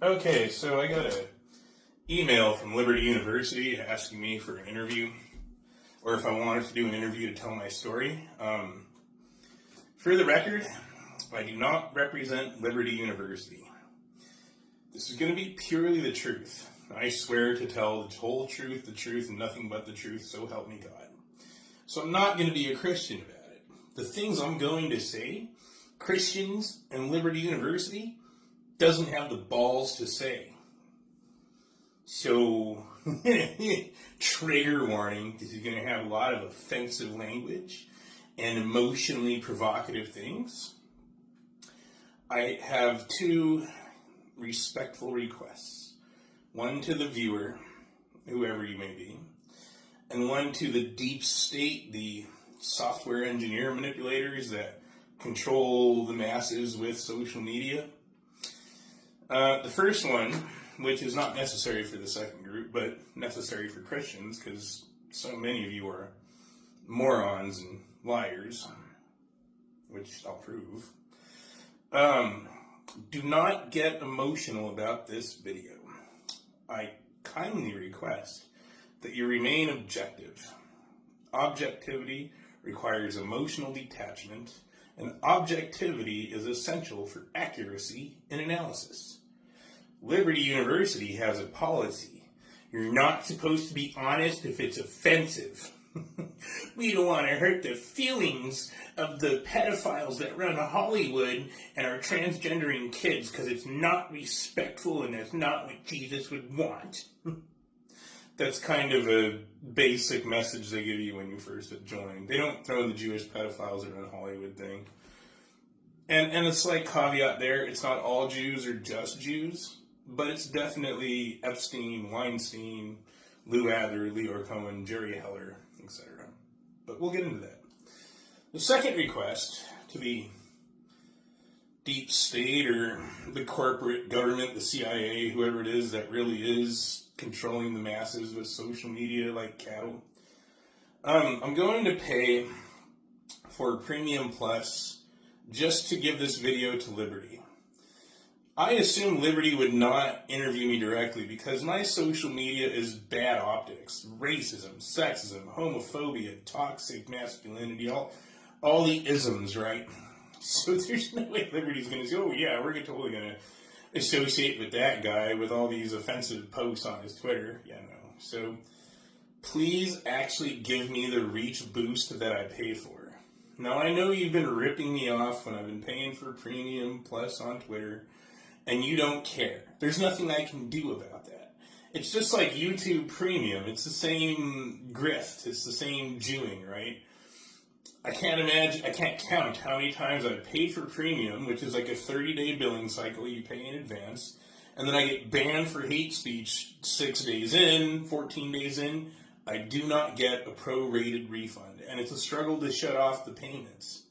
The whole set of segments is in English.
Okay, so I got an email from Liberty University asking me for an interview, or if I wanted to do an interview to tell my story. For the record, I do not represent Liberty University. This is going to be purely the truth. I swear to tell the whole truth, and nothing but the truth, so help me God. So I'm not going to be a Christian about it. The things I'm going to say, Christians and Liberty University doesn't have the balls to say. So, trigger warning, this is going to have a lot of offensive language and emotionally provocative things. I have two respectful requests. One to the viewer, whoever you may be, and one to the deep state, the software engineer manipulators that control the masses with social media. The first one, which is not necessary for the second group, but necessary for Christians, because so many of you are morons and liars, which I'll prove. Do not get emotional about this video. I kindly request that you remain objective. Objectivity requires emotional detachment, and objectivity is essential for accuracy in analysis. Liberty University has a policy. You're not supposed to be honest if it's offensive. We don't want to hurt the feelings of the pedophiles that run Hollywood and are transgendering kids because it's not respectful and that's not what Jesus would want. That's kind of a basic message they give you when you first join. They don't throw the Jewish pedophiles that run Hollywood thing. And it's like caveat there, it's not all Jews or just Jews, but it's definitely Epstein, Weinstein, Lou Adler, Leor Cohen, Jerry Heller, etc. But we'll get into that. The second request to the deep state or the corporate government, the CIA, whoever it is that really is controlling the masses with social media like cattle. I'm going to pay for Premium Plus just to give this video to Liberty. I assume Liberty would not interview me directly because my social media is bad optics, racism, sexism, homophobia, toxic masculinity, all the isms, right? So there's no way Liberty's going to say, oh yeah, we're totally going to associate with that guy with all these offensive posts on his Twitter. Yeah, no. So please actually give me the reach boost that I pay for. Now, I know you've been ripping me off when I've been paying for Premium Plus on Twitter, and you don't care. There's nothing I can do about that. It's just like YouTube Premium. It's the same grift. It's the same Jewing, right? I can't count how many times I've paid for Premium, which is like a 30-day billing cycle you pay in advance, and then I get banned for hate speech 6 days in, 14 days in. I do not get a prorated refund, and it's a struggle to shut off the payments.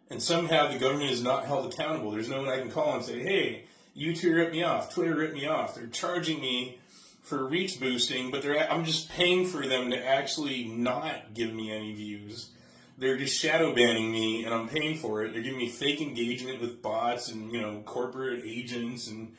And somehow the government is not held accountable. There's no one I can call and say, hey, YouTube ripped me off, Twitter ripped me off. They're charging me for reach boosting, but I'm just paying for them to actually not give me any views. They're just shadow banning me, and I'm paying for it. They're giving me fake engagement with bots and, corporate agents and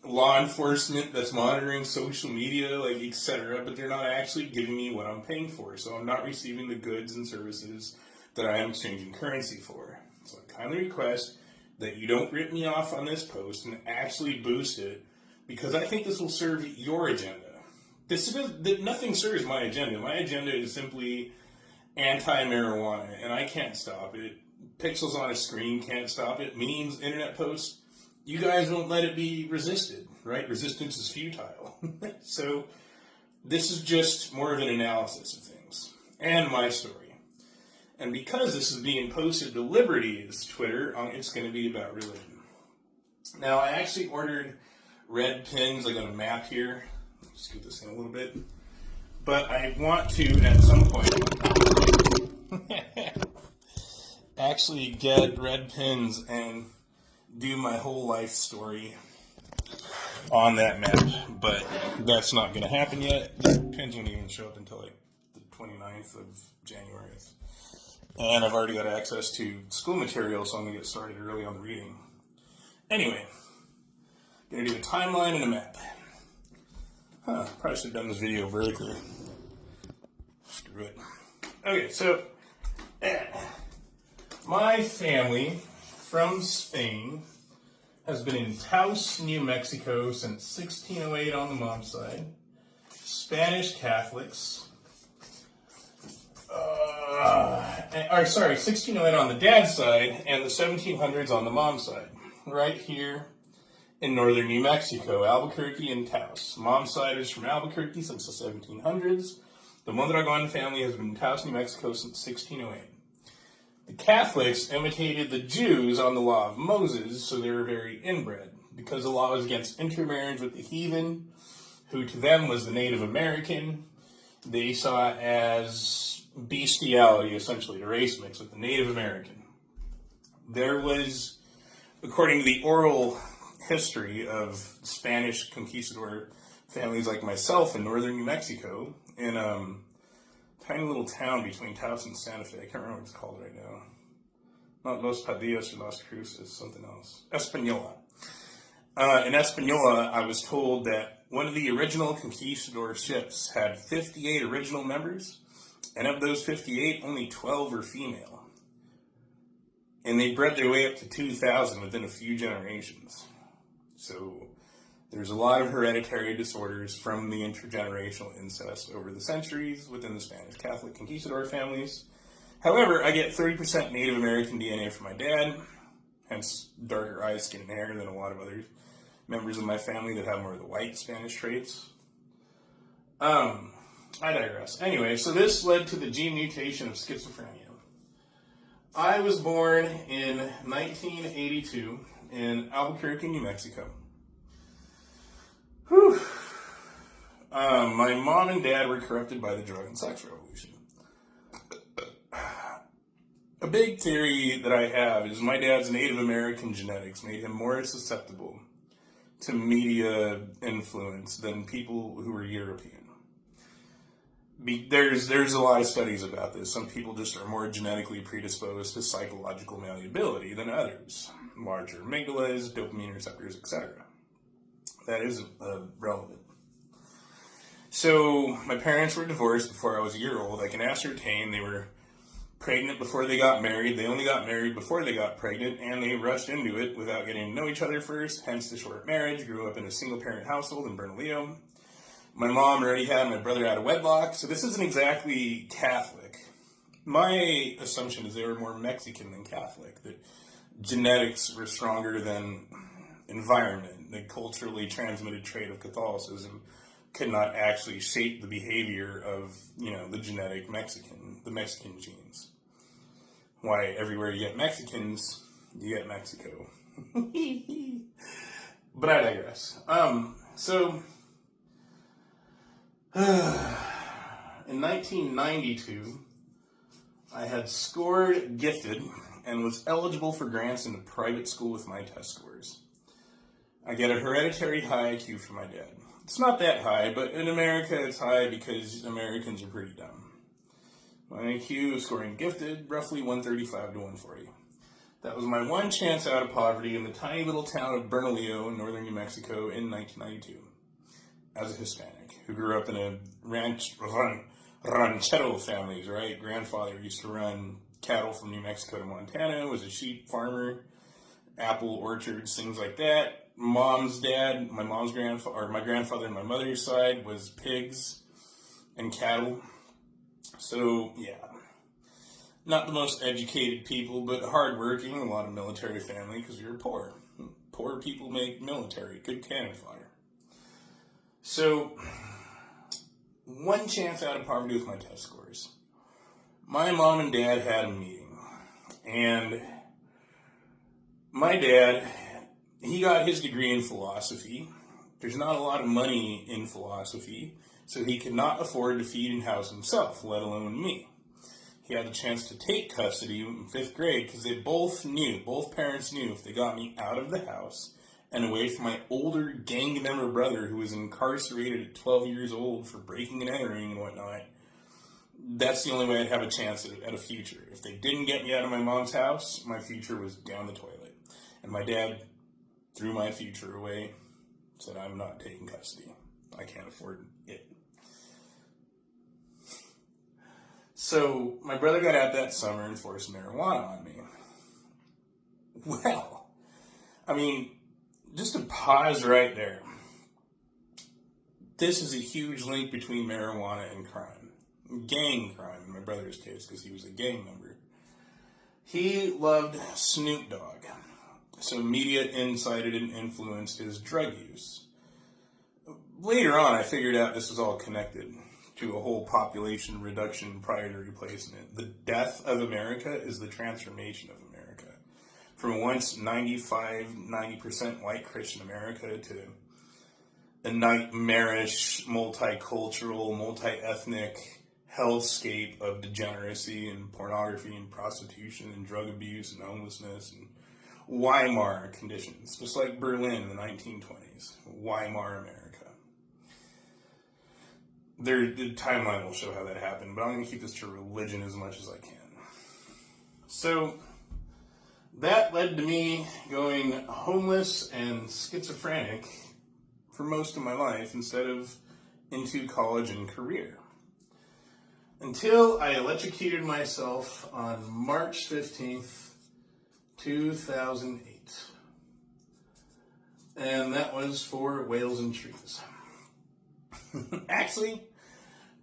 law enforcement that's monitoring social media, like, etc., but they're not actually giving me what I'm paying for, so I'm not receiving the goods and services that I am exchanging currency for. So I kindly request that you don't rip me off on this post and actually boost it, because I think this will serve your agenda. Nothing serves my agenda. My agenda is simply anti-marijuana, and I can't stop it. Pixels on a screen can't stop it. Memes, internet posts, you guys won't let it be resisted, right? Resistance is futile. So this is just more of an analysis of things and my story. And because this is being posted to Liberty's Twitter, it's going to be about religion. Now, I actually ordered red pins. I got a map here. Let's scoot this in a little bit. But I want to, at some point, actually get red pins and do my whole life story on that map, but that's not going to happen yet. The pins won't even show up until like the 29th of January. And I've already got access to school material, so I'm going to get started early on the reading. Anyway, Gonna do a timeline and a map. Probably should have done this video vertically. Screw it. Okay, so my family from Spain has been in Taos, New Mexico since 1608 on the mom's side. Spanish Catholics. 1608 on the dad's side and the 1700s on the mom's side. Right here in northern New Mexico, Albuquerque and Taos. Mom's side is from Albuquerque since the 1700s. The Mondragon family has been in Taos, New Mexico since 1608. The Catholics imitated the Jews on the law of Moses, so they were very inbred. Because the law was against intermarriage with the heathen, who to them was the Native American, they saw it as bestiality, essentially, to race mix with the Native American. There was, according to the oral history of Spanish conquistador families like myself in northern New Mexico, in a tiny little town between Taos and Santa Fe. I can't remember what it's called right now. Not Los Padillas or Las Cruces, something else. Española. In Española, I was told that one of the original conquistador ships had 58 original members, and of those 58, only 12 were female. And they bred their way up to 2,000 within a few generations. So there's a lot of hereditary disorders from the intergenerational incest over the centuries within the Spanish Catholic conquistador families. However, I get 30% Native American DNA from my dad, hence darker eyes, skin, and hair than a lot of other members of my family that have more of the white Spanish traits. I digress. Anyway, so this led to the gene mutation of schizophrenia. I was born in 1982 in Albuquerque, New Mexico. Whew. My mom and dad were corrupted by the drug and sex revolution. A big theory that I have is my dad's Native American genetics made him more susceptible to media influence than people who were European. There's a lot of studies about this. Some people just are more genetically predisposed to psychological malleability than others. Larger amygdalas, dopamine receptors, etc. That is relevant. So my parents were divorced before I was a year old. I can ascertain they were pregnant before they got married. They only got married before they got pregnant, and they rushed into it without getting to know each other first, hence the short marriage. Grew up in a single-parent household in Bernalillo. My mom already had my brother out of wedlock, so this isn't exactly Catholic. My assumption is they were more Mexican than Catholic, that genetics were stronger than environment. The culturally transmitted trait of Catholicism could not actually shape the behavior of, the genetic Mexican, the Mexican genes. Why everywhere you get Mexicans, you get Mexico. But I digress. In 1992, I had scored gifted and was eligible for grants into private school with my test scores. I get a hereditary high IQ from my dad. It's not that high, but in America it's high because Americans are pretty dumb. My IQ is scoring gifted, roughly 135 to 140. That was my one chance out of poverty in the tiny little town of Bernalillo in northern New Mexico in 1992. As a Hispanic, who grew up in a ranchero families, right? Grandfather used to run cattle from New Mexico to Montana, was a sheep farmer, apple orchards, things like that. Mom's dad, my grandfather on my mother's side was pigs and cattle. So, yeah, not the most educated people, but hardworking, a lot of military family because we were poor. Poor people make military, good cannon fodder. So, one chance out of poverty with my test scores. My mom and dad had a meeting, and my dad, he got his degree in philosophy. There's not a lot of money in philosophy, so he could not afford to feed and house himself, let alone me. He had the chance to take custody in 5th grade because both parents knew if they got me out of the house and away from my older gang member brother who was incarcerated at 12 years old for breaking and entering and whatnot, that's the only way I'd have a chance at a future. If they didn't get me out of my mom's house, my future was down the toilet. And my dad threw my future away Said, I'm not taking custody. I can't afford it. So my brother got out that summer and forced marijuana on me. Well, I mean, just to pause right there. This is a huge link between marijuana and crime. Gang crime in my brother's case, because he was a gang member. He loved Snoop Dogg. So media incited and influenced his drug use. Later on, I figured out this was all connected to a whole population reduction prior to replacement. The death of America is the transformation of America. From once 90% white Christian America to a nightmarish, multicultural, multi-ethnic hellscape of degeneracy and pornography and prostitution and drug abuse and homelessness and Weimar conditions, just like Berlin in the 1920s. Weimar America. The timeline will show how that happened, but I'm going to keep this to religion as much as I can. So that led to me going homeless and schizophrenic for most of my life instead of into college and career. Until I electrocuted myself on March 15th, 2008. And that was for whales and trees. Actually,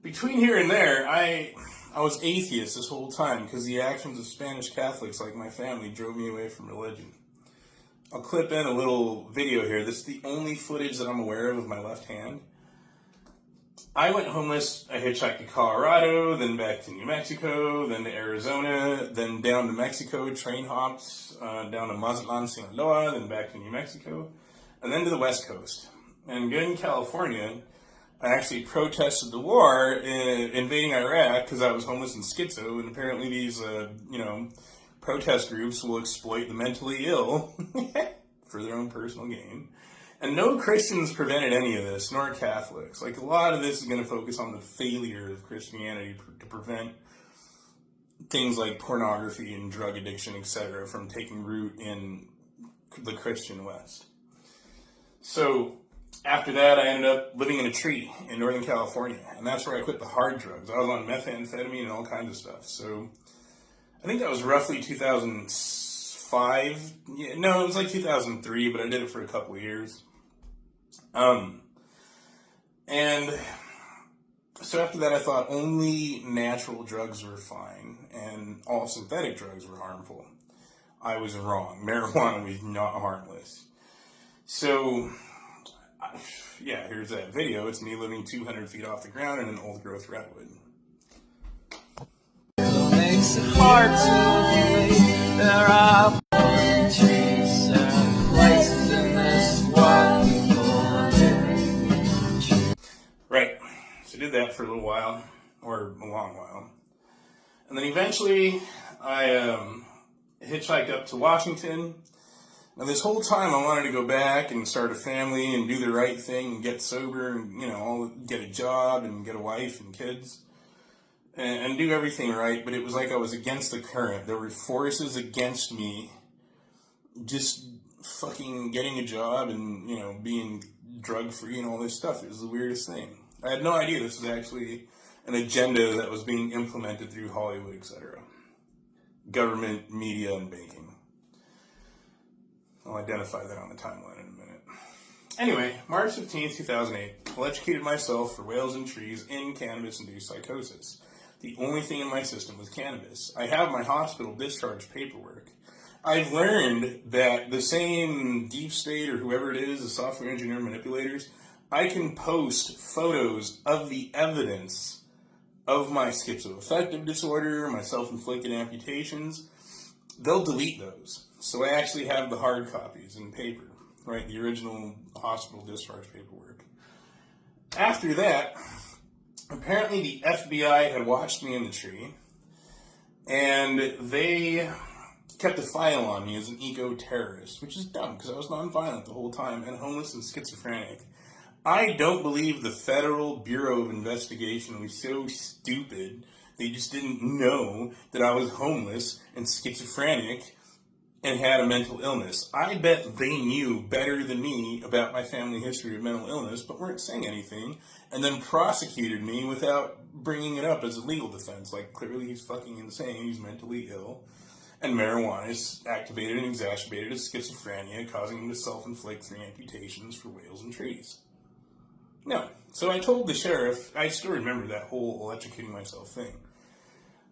between here and there, I was atheist this whole time because the actions of Spanish Catholics like my family drove me away from religion. I'll clip in a little video here. This is the only footage that I'm aware of my left hand. I went homeless. I hitchhiked to Colorado, then back to New Mexico, then to Arizona, then down to Mexico, train hopped down to Mazatlan, Sinaloa, then back to New Mexico, and then to the West Coast. And in California, I actually protested the war invading Iraq because I was homeless and schizo, and apparently these, protest groups will exploit the mentally ill for their own personal gain. And no Christians prevented any of this, nor Catholics. Like, a lot of this is going to focus on the failure of Christianity to prevent things like pornography and drug addiction, etc., from taking root in the Christian West. So after that, I ended up living in a tree in Northern California, and that's where I quit the hard drugs. I was on methamphetamine and all kinds of stuff. So I think that was roughly 2005. Yeah, no, it was like 2003, but I did it for a couple of years. And so after that, I thought only natural drugs were fine, and all synthetic drugs were harmful. I was wrong. Marijuana was not harmless. So yeah, here's that video. It's me living 200 feet off the ground in an old-growth redwood. It makes it hard to believe there are trees and places in this world people living. Right. So I did that for a little while, or a long while. And then eventually I hitchhiked up to Washington. Now, this whole time I wanted to go back and start a family and do the right thing and get sober and, get a job and get a wife and kids and do everything right. But it was like I was against the current. There were forces against me just fucking getting a job and, being drug-free and all this stuff. It was the weirdest thing. I had no idea this was actually an agenda that was being implemented through Hollywood, etc. Government, media, and banking. I'll identify that on the timeline in a minute. Anyway, March 15th, 2008, electrocuted myself for whales and trees in cannabis-induced psychosis. The only thing in my system was cannabis. I have my hospital discharge paperwork. I've learned that the same deep state or whoever it is, the software engineer manipulators, I can post photos of the evidence of my schizoaffective disorder, my self-inflicted amputations. They'll delete those. So I actually have the hard copies in paper, right? The original hospital discharge paperwork. After that, apparently the FBI had watched me in the tree, and they kept a file on me as an eco-terrorist, which is dumb because I was nonviolent the whole time and homeless and schizophrenic. I don't believe the Federal Bureau of Investigation was so stupid they just didn't know that I was homeless and schizophrenic and had a mental illness. I bet they knew better than me about my family history of mental illness, but weren't saying anything, and then prosecuted me without bringing it up as a legal defense. Like, clearly he's fucking insane, he's mentally ill, and marijuana is activated and exacerbated his schizophrenia, causing him to self-inflict 3 amputations for whales and trees. No. So I told the sheriff, I still remember that whole electrocuting myself thing.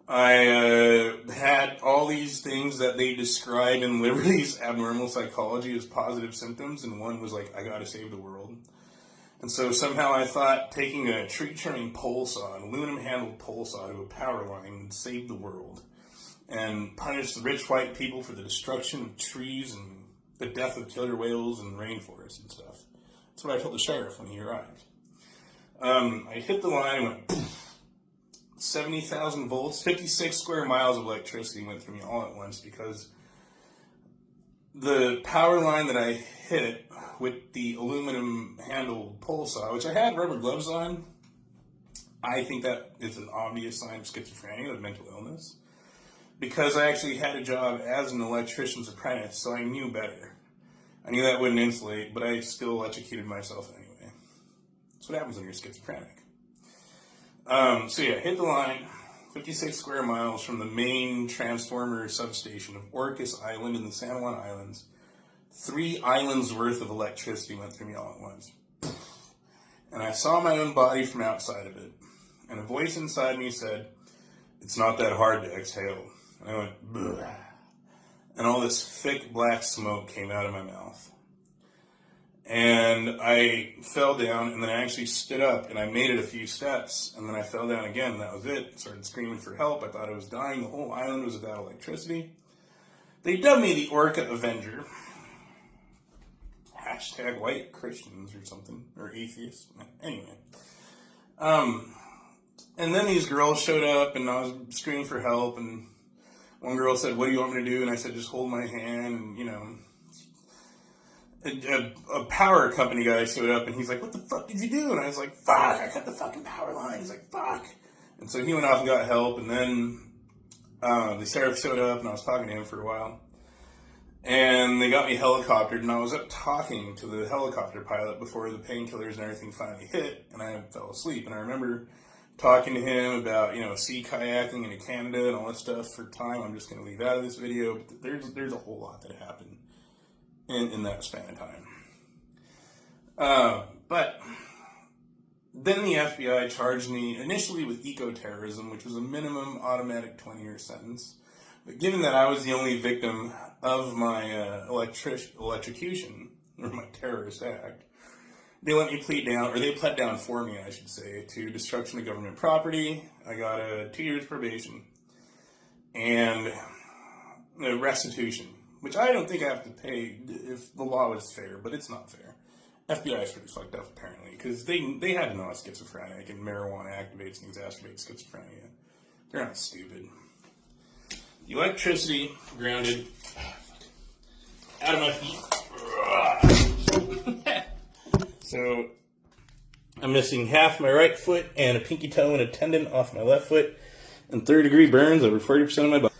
I had all these things that they describe in Liberty's abnormal psychology as positive symptoms, and one was like, I gotta save the world. And so somehow I thought taking a tree-trimming pole saw, an aluminum-handled pole saw to a power line would save the world and punish the rich white people for the destruction of trees and the death of killer whales and rainforests and stuff. That's what I told the sheriff when he arrived. I hit the line and went, poof, 70,000 volts, 56 square miles of electricity went through me all at once because the power line that I hit with the aluminum handled pole saw, which I had rubber gloves on, I think that is an obvious sign of schizophrenia, of mental illness, because I actually had a job as an electrician's apprentice, so I knew better. I knew that wouldn't insulate, but I still electrocuted myself anyway. That's what happens when you're schizophrenic. Hit the line, 56 square miles from the main transformer substation of Orcas Island in the San Juan Islands. 3 islands worth of electricity went through me all at once. And I saw my own body from outside of it. And a voice inside me said, it's not that hard to exhale. And I went, bleh. And all this thick black smoke came out of my mouth. And I fell down, and then I actually stood up, and I made it a few steps, and then I fell down again, and that was it. Started screaming for help. I thought I was dying. The whole island was without electricity. They dubbed me the Orca Avenger. Hashtag white Christians or something, or atheists. Anyway. And then these girls showed up, and I was screaming for help, and one girl said, what do you want me to do? And I said, just hold my hand, and, you know. A power company guy showed up, and he's like, what the fuck did you do? And I was like, fuck, I cut the fucking power line. He's like, fuck. And so he went off and got help, and then the sheriff showed up, and I was talking to him for a while. And they got me helicoptered, and I was up talking to the helicopter pilot before the painkillers and everything finally hit, and I fell asleep. And I remember talking to him about, sea kayaking into Canada and all that stuff for time. I'm just going to leave out of this video, but there's a whole lot that happened in that span of time. But then the FBI charged me initially with eco-terrorism, which was a minimum automatic 20-year sentence. But given that I was the only victim of my electrocution, or my terrorist act, they let me plead down, or they pled down for me, I should say, to destruction of government property. I got a 2 years probation and a restitution, which I don't think I have to pay if the law was fair, but it's not fair. FBI is pretty fucked up, apparently, because they had to know I was schizophrenic, and marijuana activates and exacerbates schizophrenia. They're not stupid. The electricity grounded out of my feet. So I'm missing half my right foot and a pinky toe and a tendon off my left foot, and 3rd-degree burns over 40% of my body.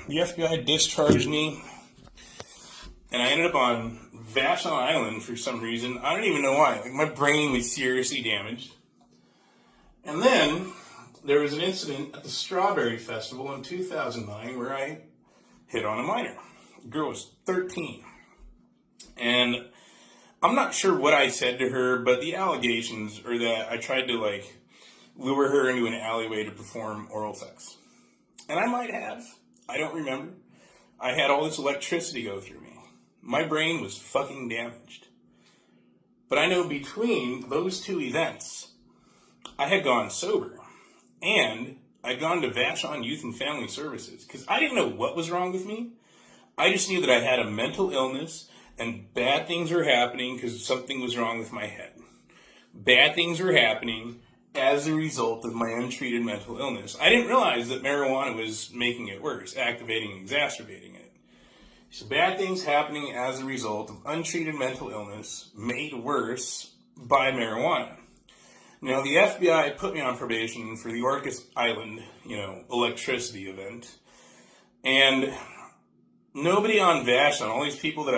The FBI discharged me, and I ended up on Vashon Island for some reason. I don't even know why. Like, my brain was seriously damaged. And then there was an incident at the Strawberry Festival in 2009 where I hit on a minor. The girl was 13. And I'm not sure what I said to her, but the allegations are that I tried to, lure her into an alleyway to perform oral sex. And I might have. I don't remember. I had all this electricity go through me. My brain was fucking damaged. But I know between those 2 events, I had gone sober. And I'd gone to Vashon Youth and Family Services. Because I didn't know what was wrong with me. I just knew that I had a mental illness and bad things were happening because something was wrong with my head. Bad things were happening as a result of my untreated mental illness. I didn't realize that marijuana was making it worse, activating and exacerbating it. So bad things happening as a result of untreated mental illness made worse by marijuana. Now, the FBI put me on probation for the Orcas Island, electricity event. And nobody on Vashon, all these people that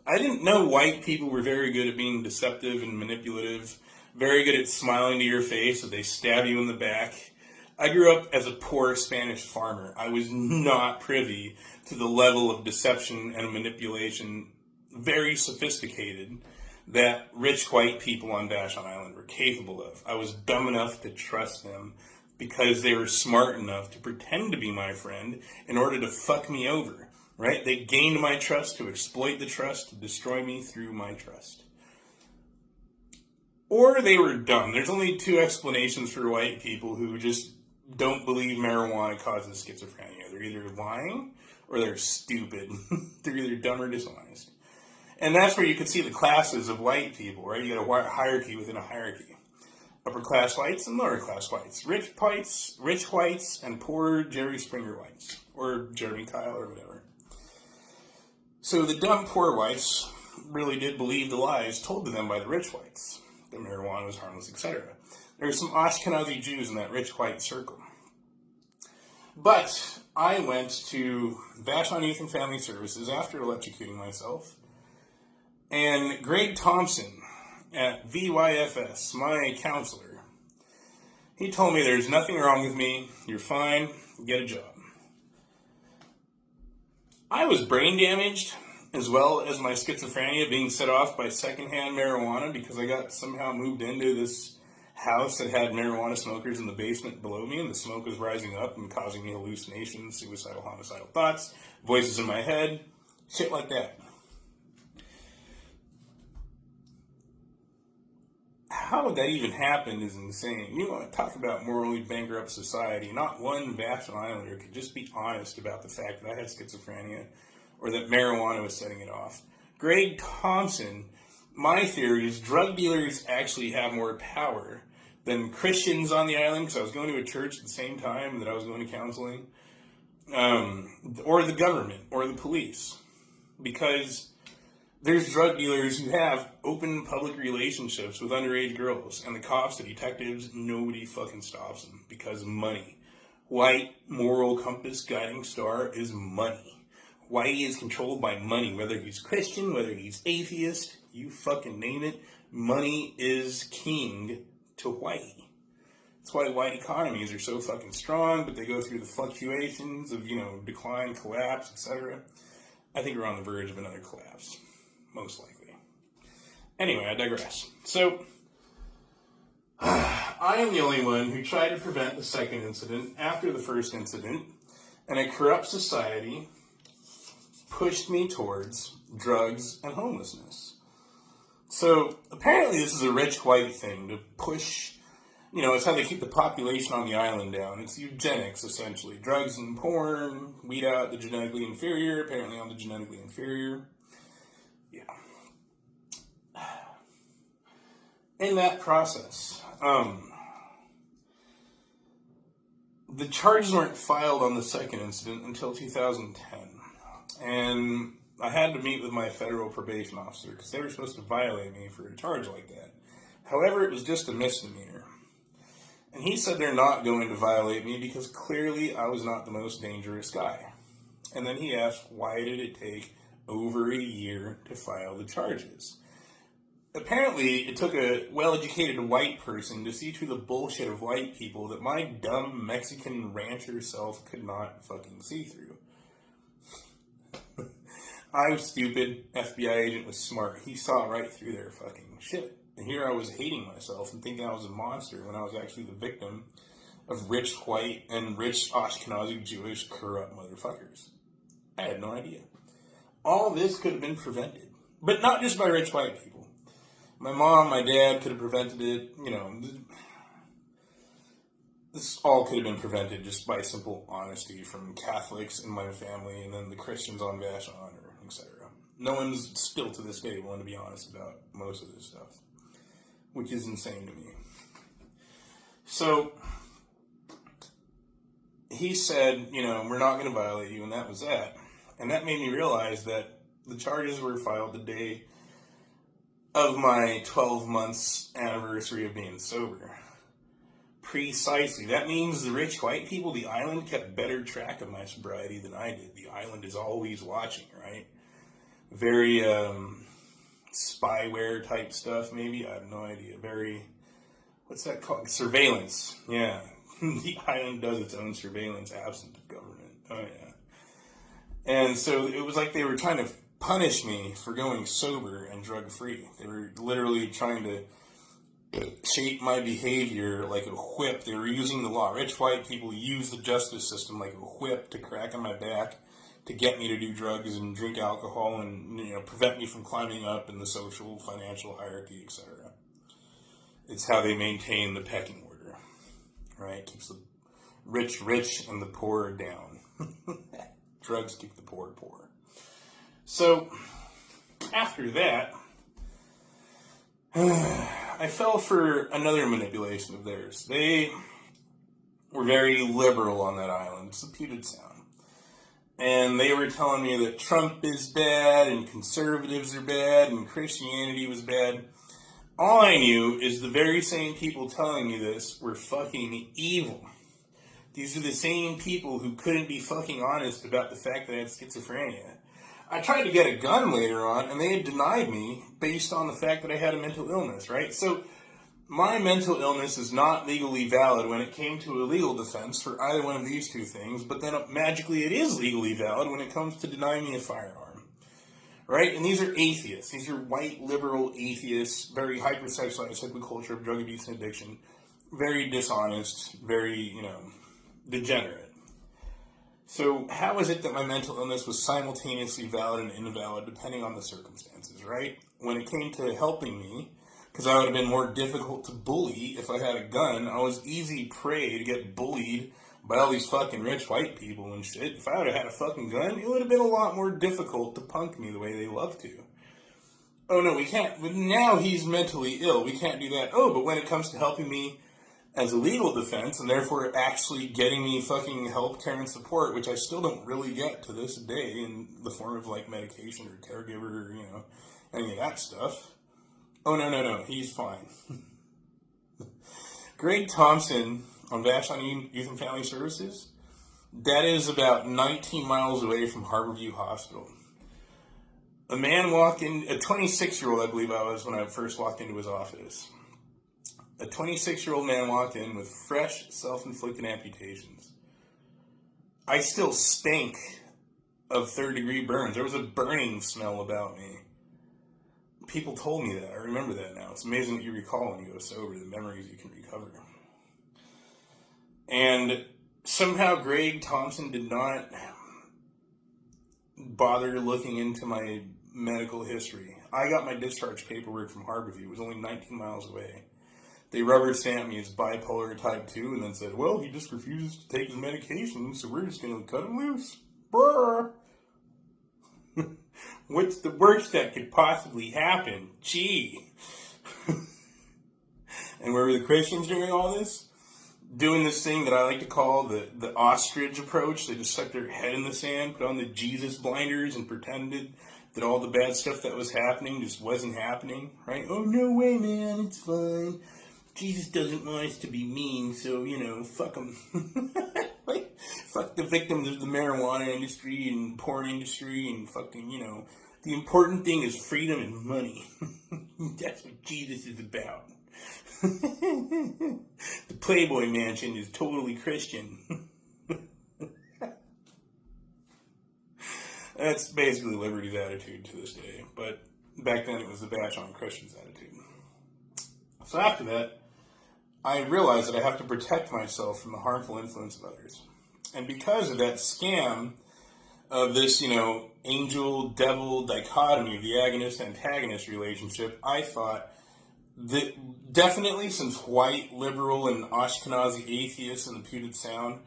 I didn't know white people were very good at being deceptive and manipulative, very good at smiling to your face if they stab you in the back. I grew up as a poor Spanish farmer. I was not privy to the level of deception and manipulation, very sophisticated, that rich white people on Vashon Island were capable of. I was dumb enough to trust them because they were smart enough to pretend to be my friend in order to fuck me over, right? They gained my trust to exploit the trust, to destroy me through my trust. Or they were dumb. There's only two explanations for white people who just don't believe marijuana causes schizophrenia. They're either lying or they're stupid. They're either dumb or dishonest. And that's where you can see the classes of white people, right? You got a hierarchy within a hierarchy. Upper class whites and lower class whites. Rich whites, and poor Jerry Springer whites. Or Jeremy Kyle or whatever. So the dumb poor whites really did believe the lies told to them by the rich whites. That marijuana was harmless, etc. There were some Ashkenazi Jews in that rich white circle. But I went to Vashon Youth and Family Services after electrocuting myself. And Greg Thompson at VYFS, my counselor, he told me there's nothing wrong with me, you're fine, get a job. I was brain damaged, as well as my schizophrenia being set off by secondhand marijuana because I got somehow moved into this house that had marijuana smokers in the basement below me, and the smoke was rising up and causing me hallucinations, suicidal, homicidal thoughts, voices in my head, shit like that. How would that even happen is insane. You want to talk about morally bankrupt society. Not one Vashon Islander could just be honest about the fact that I had schizophrenia or that marijuana was setting it off. Greg Thompson, my theory is drug dealers actually have more power than Christians on the island, because I was going to a church at the same time that I was going to counseling, or the government, or the police. Because there's drug dealers who have open public relationships with underage girls, and the cops, the detectives, nobody fucking stops them because money. White moral compass guiding star is money. Whitey is controlled by money, whether he's Christian, whether he's atheist, you fucking name it. Money is king to Whitey. That's why white economies are so fucking strong, but they go through the fluctuations of, decline, collapse, etc. I think we're on the verge of another collapse. Most likely. Anyway, I digress. So, I am the only one who tried to prevent the second incident after the first incident, and a corrupt society pushed me towards drugs and homelessness. So, apparently this is a rich white thing to push, it's how they keep the population on the island down. It's eugenics, essentially. Drugs and porn, weed out the genetically inferior, apparently I'm the genetically inferior. Yeah. In that process, the charges weren't filed on the second incident until 2010. And I had to meet with my federal probation officer because they were supposed to violate me for a charge like that. However, it was just a misdemeanor. And he said they're not going to violate me because clearly I was not the most dangerous guy. And then he asked, why did it take over a year to file the charges? Apparently, it took a well-educated white person to see through the bullshit of white people that my dumb Mexican rancher self could not fucking see through. I'm stupid. FBI agent was smart. He saw right through their fucking shit. And here I was hating myself and thinking I was a monster when I was actually the victim of rich white and rich Ashkenazi Jewish corrupt motherfuckers. I had no idea. All this could have been prevented. But not just by rich white people. My mom, my dad could have prevented it. This all could have been prevented just by simple honesty from Catholics in my family and then the Christians on Vashon, etc. No one's still to this day willing to be honest about most of this stuff, which is insane to me. So, he said, we're not going to violate you, and that was that. And that made me realize that the charges were filed the day of my 12 months anniversary of being sober. Precisely. That means the rich white people, the island, kept better track of my sobriety than I did. The island is always watching, right? Very spyware type stuff, maybe. I have no idea. Very, what's that called? Surveillance. Yeah. The island does its own surveillance absent of government. Oh, yeah. And so it was like they were trying to punish me for going sober and drug-free. They were literally trying to shape my behavior like a whip. They were using the law. Rich white people use the justice system like a whip to crack on my back to get me to do drugs and drink alcohol and, you know, prevent me from climbing up in the social, financial hierarchy, etc. It's how they maintain the pecking order, right? Keeps the rich rich and the poor down. Drugs keep the poor poor. So after that, I fell for another manipulation of theirs. They were very liberal on that island. It's the Puget Sound. And they were telling me that Trump is bad and conservatives are bad and Christianity was bad. All I knew is the very same people telling me this were fucking evil. These are the same people who couldn't be fucking honest about the fact that I had schizophrenia. I tried to get a gun later on, and they had denied me based on the fact that I had a mental illness, right? So my mental illness is not legally valid when it came to a legal defense for either one of these two things, but then magically it is legally valid when it comes to denying me a firearm, right? And these are atheists. These are white, liberal atheists, very hypersexualized hyperculture of drug abuse and addiction, very dishonest, very, degenerate. So how is it that my mental illness was simultaneously valid and invalid depending on the circumstances, right? When it came to helping me, because I would have been more difficult to bully if I had a gun, I was easy prey to get bullied by all these fucking rich white people and shit. If I would have had a fucking gun, it would have been a lot more difficult to punk me the way they love to. Oh no, we can't. Now he's mentally ill. We can't do that. Oh, but when it comes to helping me as a legal defense, and therefore actually getting me fucking help, care, and support, which I still don't really get to this day in the form of, like, medication or caregiver or, any of that stuff. Oh, no, he's fine. Greg Thompson on Vashon Youth and Family Services, that is about 19 miles away from Harborview Hospital. A man walked in, a 26-year-old, I believe I was when I first walked into his office. A 26-year-old man walked in with fresh, self-inflicted amputations. I still stink of third-degree burns. There was a burning smell about me. People told me that. I remember that now. It's amazing what you recall when you go sober, the memories you can recover. And somehow Greg Thompson did not bother looking into my medical history. I got my discharge paperwork from Harborview. It was only 19 miles away. They rubber stamped me as bipolar type 2 and then said, well, he just refuses to take his medication, so we're just going to cut him loose. Brr. What's the worst that could possibly happen? Gee. And where were the Christians during all this? Doing this thing that I like to call the ostrich approach. They just stuck their head in the sand, put on the Jesus blinders, and pretended that all the bad stuff that was happening just wasn't happening, right? Oh, no way, man, it's fine. Jesus doesn't want us to be mean, so, fuck them. Like, fuck the victims of the marijuana industry and porn industry and fucking, the important thing is freedom and money. That's what Jesus is about. The Playboy Mansion is totally Christian. That's basically Liberty's attitude to this day, but back then it was the Vashon Christians' attitude. So after that, I realized that I have to protect myself from the harmful influence of others. And because of that scam of this, angel-devil dichotomy of the agonist-antagonist relationship, I thought that definitely since white, liberal, and Ashkenazi atheists in the Puget Sound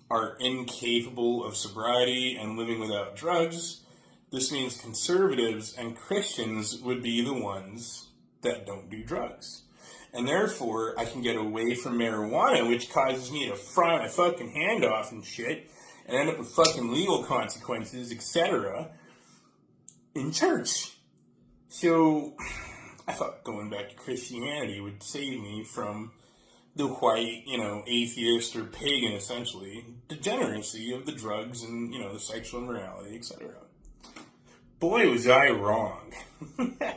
are incapable of sobriety and living without drugs, this means conservatives and Christians would be the ones that don't do drugs. And therefore, I can get away from marijuana, which causes me to fry my fucking hand off and shit, and end up with fucking legal consequences, etc., in church. So, I thought going back to Christianity would save me from the white, atheist or pagan, essentially, degeneracy of the drugs and, the sexual immorality, etc. Boy, was I wrong. The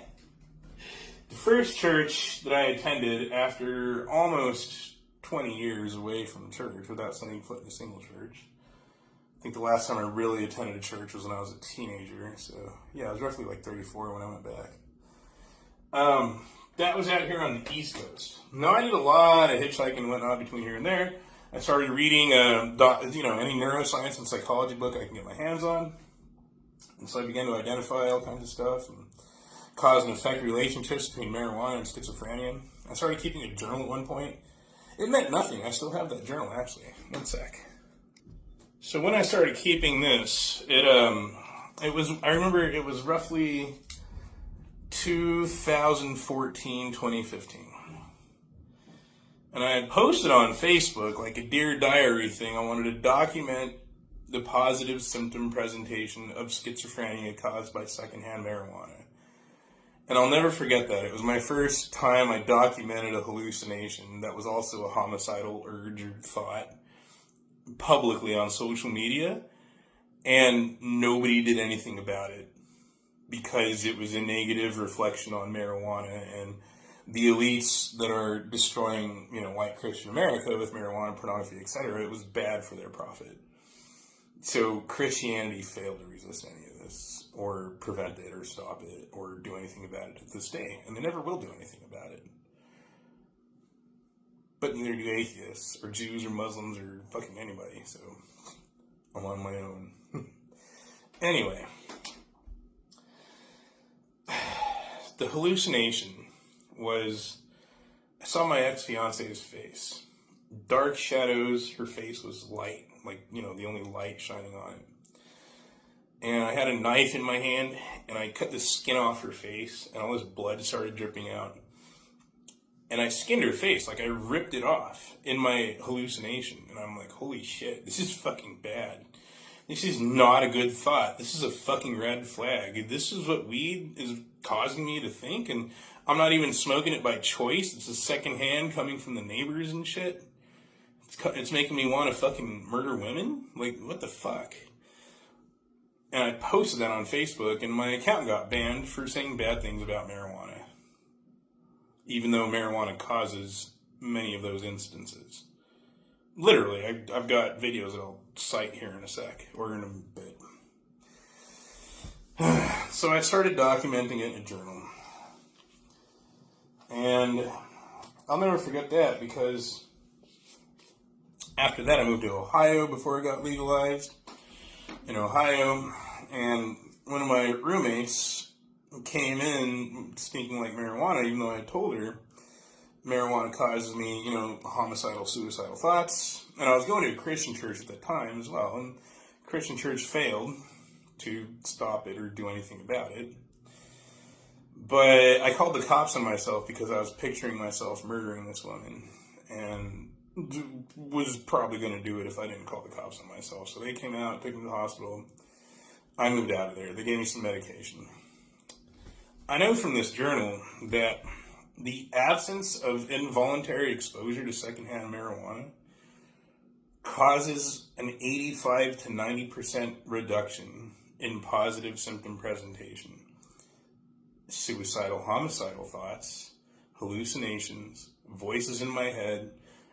first church that I attended after almost 20 years away from church without setting foot in a single church. I think the last time I really attended a church was when I was a teenager. So, yeah, I was roughly like 34 when I went back. That was out here on the East Coast. Now, I did a lot of hitchhiking and whatnot between here and there. I started reading, any neuroscience and psychology book I can get my hands on. And so I began to identify all kinds of stuff and cause and effect relationships between marijuana and schizophrenia. I started keeping a journal at one point. It meant nothing. I still have that journal, actually. One sec. So when I started keeping this, I remember it was roughly 2014, 2015. And I had posted on Facebook, like a Dear Diary thing. I wanted to document the positive symptom presentation of schizophrenia caused by secondhand marijuana. And I'll never forget that. It was my first time I documented a hallucination that was also a homicidal urge or thought publicly on social media, and nobody did anything about it because it was a negative reflection on marijuana and the elites that are destroying, white Christian America with marijuana, pornography, etc. It was bad for their profit. So Christianity failed to resist any of this, or prevent it, or stop it, or do anything about it to this day. And they never will do anything about it. But neither do atheists, or Jews, or Muslims, or fucking anybody, so I'm on my own. Anyway. The hallucination was, I saw my ex-fiance's face. Dark shadows, her face was light, like, the only light shining on it. And I had a knife in my hand, and I cut the skin off her face, and all this blood started dripping out. And I skinned her face, like I ripped it off in my hallucination. And I'm like, holy shit, this is fucking bad. This is not a good thought. This is a fucking red flag. This is what weed is causing me to think, and I'm not even smoking it by choice. It's a secondhand coming from the neighbors and shit. It's making me want to fucking murder women? Like, what the fuck? And I posted that on Facebook, and my account got banned for saying bad things about marijuana. Even though marijuana causes many of those instances. Literally, I've got videos that I'll cite here in a sec, or in a bit. So I started documenting it in a journal. And I'll never forget that, because after that I moved to Ohio before it got legalized in Ohio. And one of my roommates came in speaking like marijuana, even though I told her marijuana causes me, homicidal, suicidal thoughts. And I was going to a Christian church at the time as well, and Christian church failed to stop it or do anything about it. But I called the cops on myself because I was picturing myself murdering this woman, and was probably going to do it if I didn't call the cops on myself. So they came out, took me to the hospital. I moved out of there. They gave me some medication. I know from this journal that the absence of involuntary exposure to secondhand marijuana causes an 85 to 90% reduction in positive symptom presentation. Suicidal, homicidal thoughts, hallucinations, voices in my head,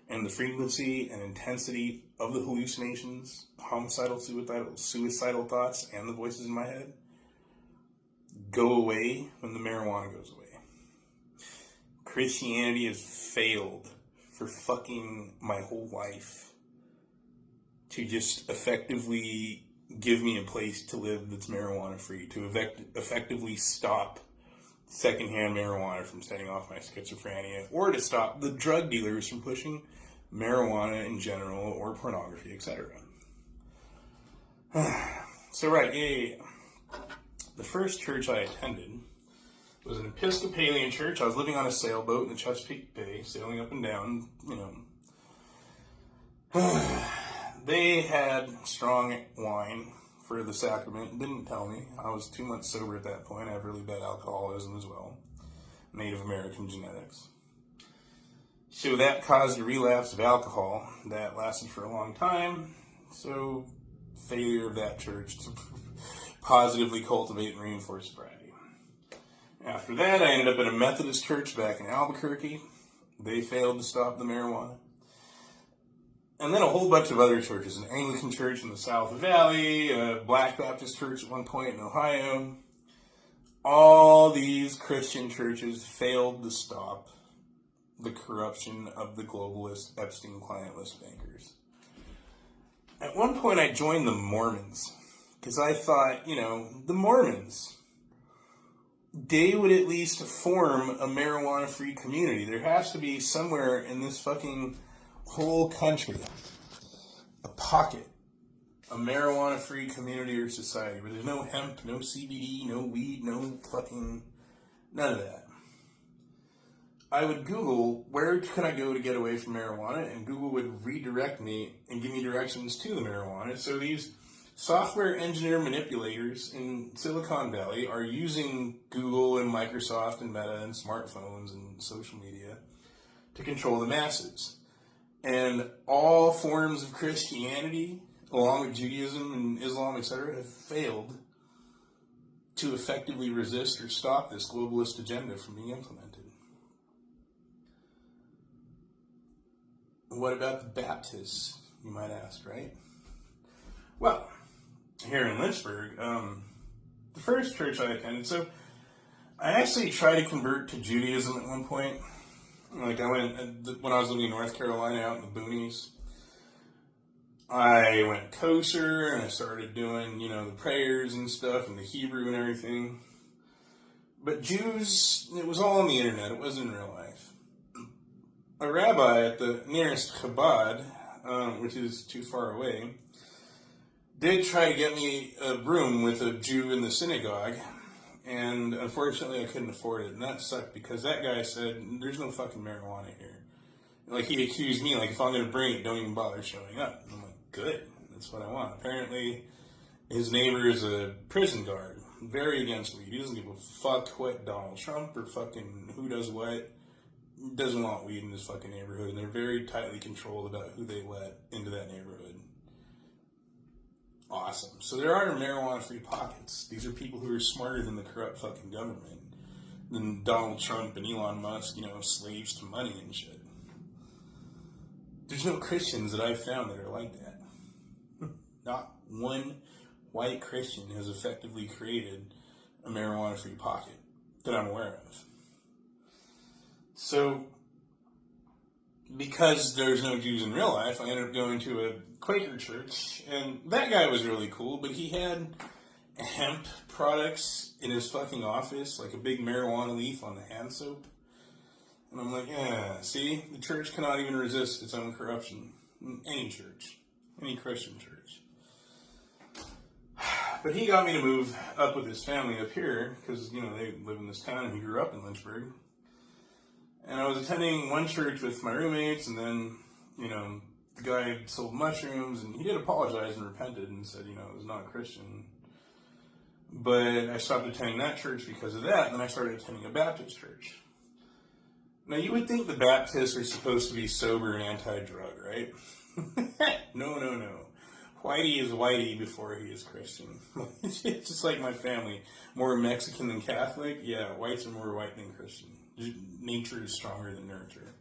and the frequency and intensity of the hallucinations, homicidal, suicidal thoughts, and the voices in my head go away when the marijuana goes away. Christianity has failed for fucking my whole life to just effectively give me a place to live that's marijuana free, to effectively stop secondhand marijuana from setting off my schizophrenia, or to stop the drug dealers from pushing marijuana in general, or pornography, etc. So right, yeah. The first church I attended was an Episcopalian church. I was living on a sailboat in the Chesapeake Bay, sailing up and down, They had strong wine for the sacrament. Didn't tell me. I was 2 months sober at that point. I have really bad alcoholism as well. Native American genetics. So that caused a relapse of alcohol that lasted for a long time. So failure of that church to positively cultivate and reinforce sobriety. After that, I ended up at a Methodist church back in Albuquerque. They failed to stop the marijuana. And then a whole bunch of other churches, an Anglican church in the South Valley, a Black Baptist church at one point in Ohio. All these Christian churches failed to stop the corruption of the globalist Epstein client list bankers. At one point I joined the Mormons because I thought, the Mormons, they would at least form a marijuana-free community. There has to be somewhere in this fucking whole country a pocket, a marijuana-free community or society where there's no hemp, no CBD, no weed, no fucking, none of that. I would Google, where can I go to get away from marijuana? And Google would redirect me and give me directions to the marijuana. So these software engineer manipulators in Silicon Valley are using Google and Microsoft and Meta and smartphones and social media to control the masses. And all forms of Christianity, along with Judaism and Islam, etc., have failed to effectively resist or stop this globalist agenda from being implemented. What about the Baptists, you might ask, right? Well, here in Lynchburg, the first church I attended, so I actually tried to convert to Judaism at one point. Like I went, when I was living in North Carolina out in the boonies, I went kosher and I started doing, the prayers and stuff and the Hebrew and everything. But Jews, it was all on the internet, it wasn't in real life. A rabbi at the nearest Chabad, which is too far away, did try to get me a room with a Jew in the synagogue, and unfortunately I couldn't afford it, and that sucked because that guy said, there's no fucking marijuana here. Like, he accused me, like, if I'm going to bring it, don't even bother showing up. And I'm like, good, that's what I want. Apparently, his neighbor is a prison guard, very against weed. He doesn't give a fuck what Donald Trump or fucking who does what. Doesn't want weed in his fucking neighborhood, and they're very tightly controlled about who they let into that neighborhood. Awesome. So there are marijuana-free pockets. These are people who are smarter than the corrupt fucking government, than Donald Trump and Elon Musk, slaves to money and shit. There's no Christians that I've found that are like that. Not one white Christian has effectively created a marijuana-free pocket that I'm aware of. So, because there's no Jews in real life, I ended up going to a Quaker church, and that guy was really cool, but he had hemp products in his fucking office, like a big marijuana leaf on the hand soap. And I'm like, see, the church cannot even resist its own corruption. Any church, any Christian church. But he got me to move up with his family up here, because, they live in this town, and he grew up in Lynchburg. And I was attending one church with my roommates, and then, the guy sold mushrooms, and he did apologize and repented and said, it was not a Christian. But I stopped attending that church because of that, and then I started attending a Baptist church. Now, you would think the Baptists are supposed to be sober and anti-drug, right? No. Whitey is whitey before he is Christian. It's just like my family. More Mexican than Catholic? Yeah, whites are more white than Christian. Nature is stronger than nurture.